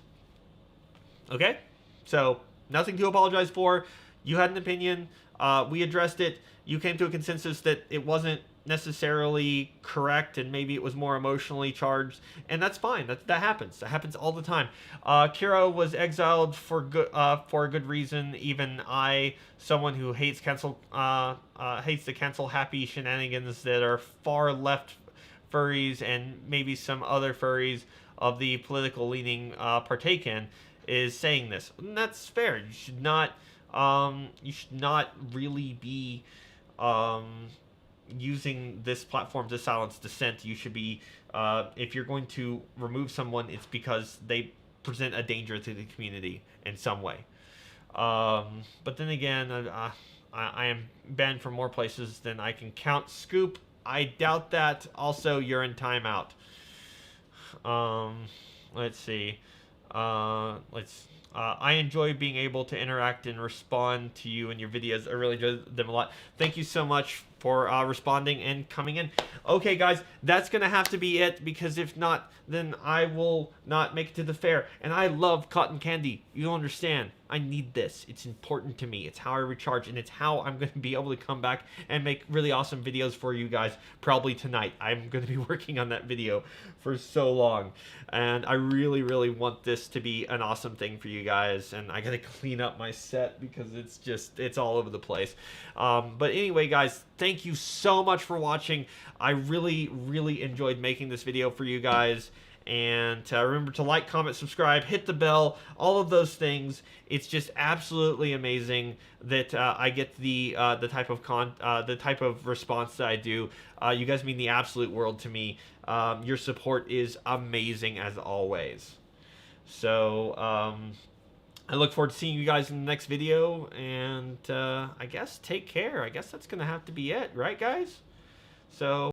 Okay? So, nothing to apologize for. You had an opinion. We addressed it. You came to a consensus that it wasn't necessarily correct, and maybe it was more emotionally charged, and that's fine. That happens. That happens all the time. Kero was exiled for a good reason. Even I, someone who hates hates the cancel happy shenanigans that are far left furries and maybe some other furries of the political leaning partake in, is saying this. And that's fair. You should not really be using this platform to silence dissent. You should be, if you're going to remove someone, it's because they present a danger to the community in some way. But then again, I am banned from more places than I can count. Scoop, I doubt that. Also, you're in timeout. Let's see. I enjoy being able to interact and respond to you and your videos. I really enjoy them a lot. Thank you so much for responding and coming in. Okay, guys, that's going to have to be it, because if not, then I will not make it to the fair. And I love cotton candy. You don't understand. I need this. It's important to me. It's how I recharge, and it's how I'm going to be able to come back and make really awesome videos for you guys, probably tonight. I'm going to be working on that video for so long, and I really, really want this to be an awesome thing for you guys, and I got to clean up my set because it's all over the place. But anyway, guys, thank you so much for watching. I really, really enjoyed making this video for you guys. And remember to like, comment, subscribe, hit the bell, all of those things. It's just absolutely amazing that I get the type of response that I do. You guys mean the absolute world to me. Your support is amazing as always. So I look forward to seeing you guys in the next video. And I guess take care. I guess that's gonna have to be it, right, guys? So.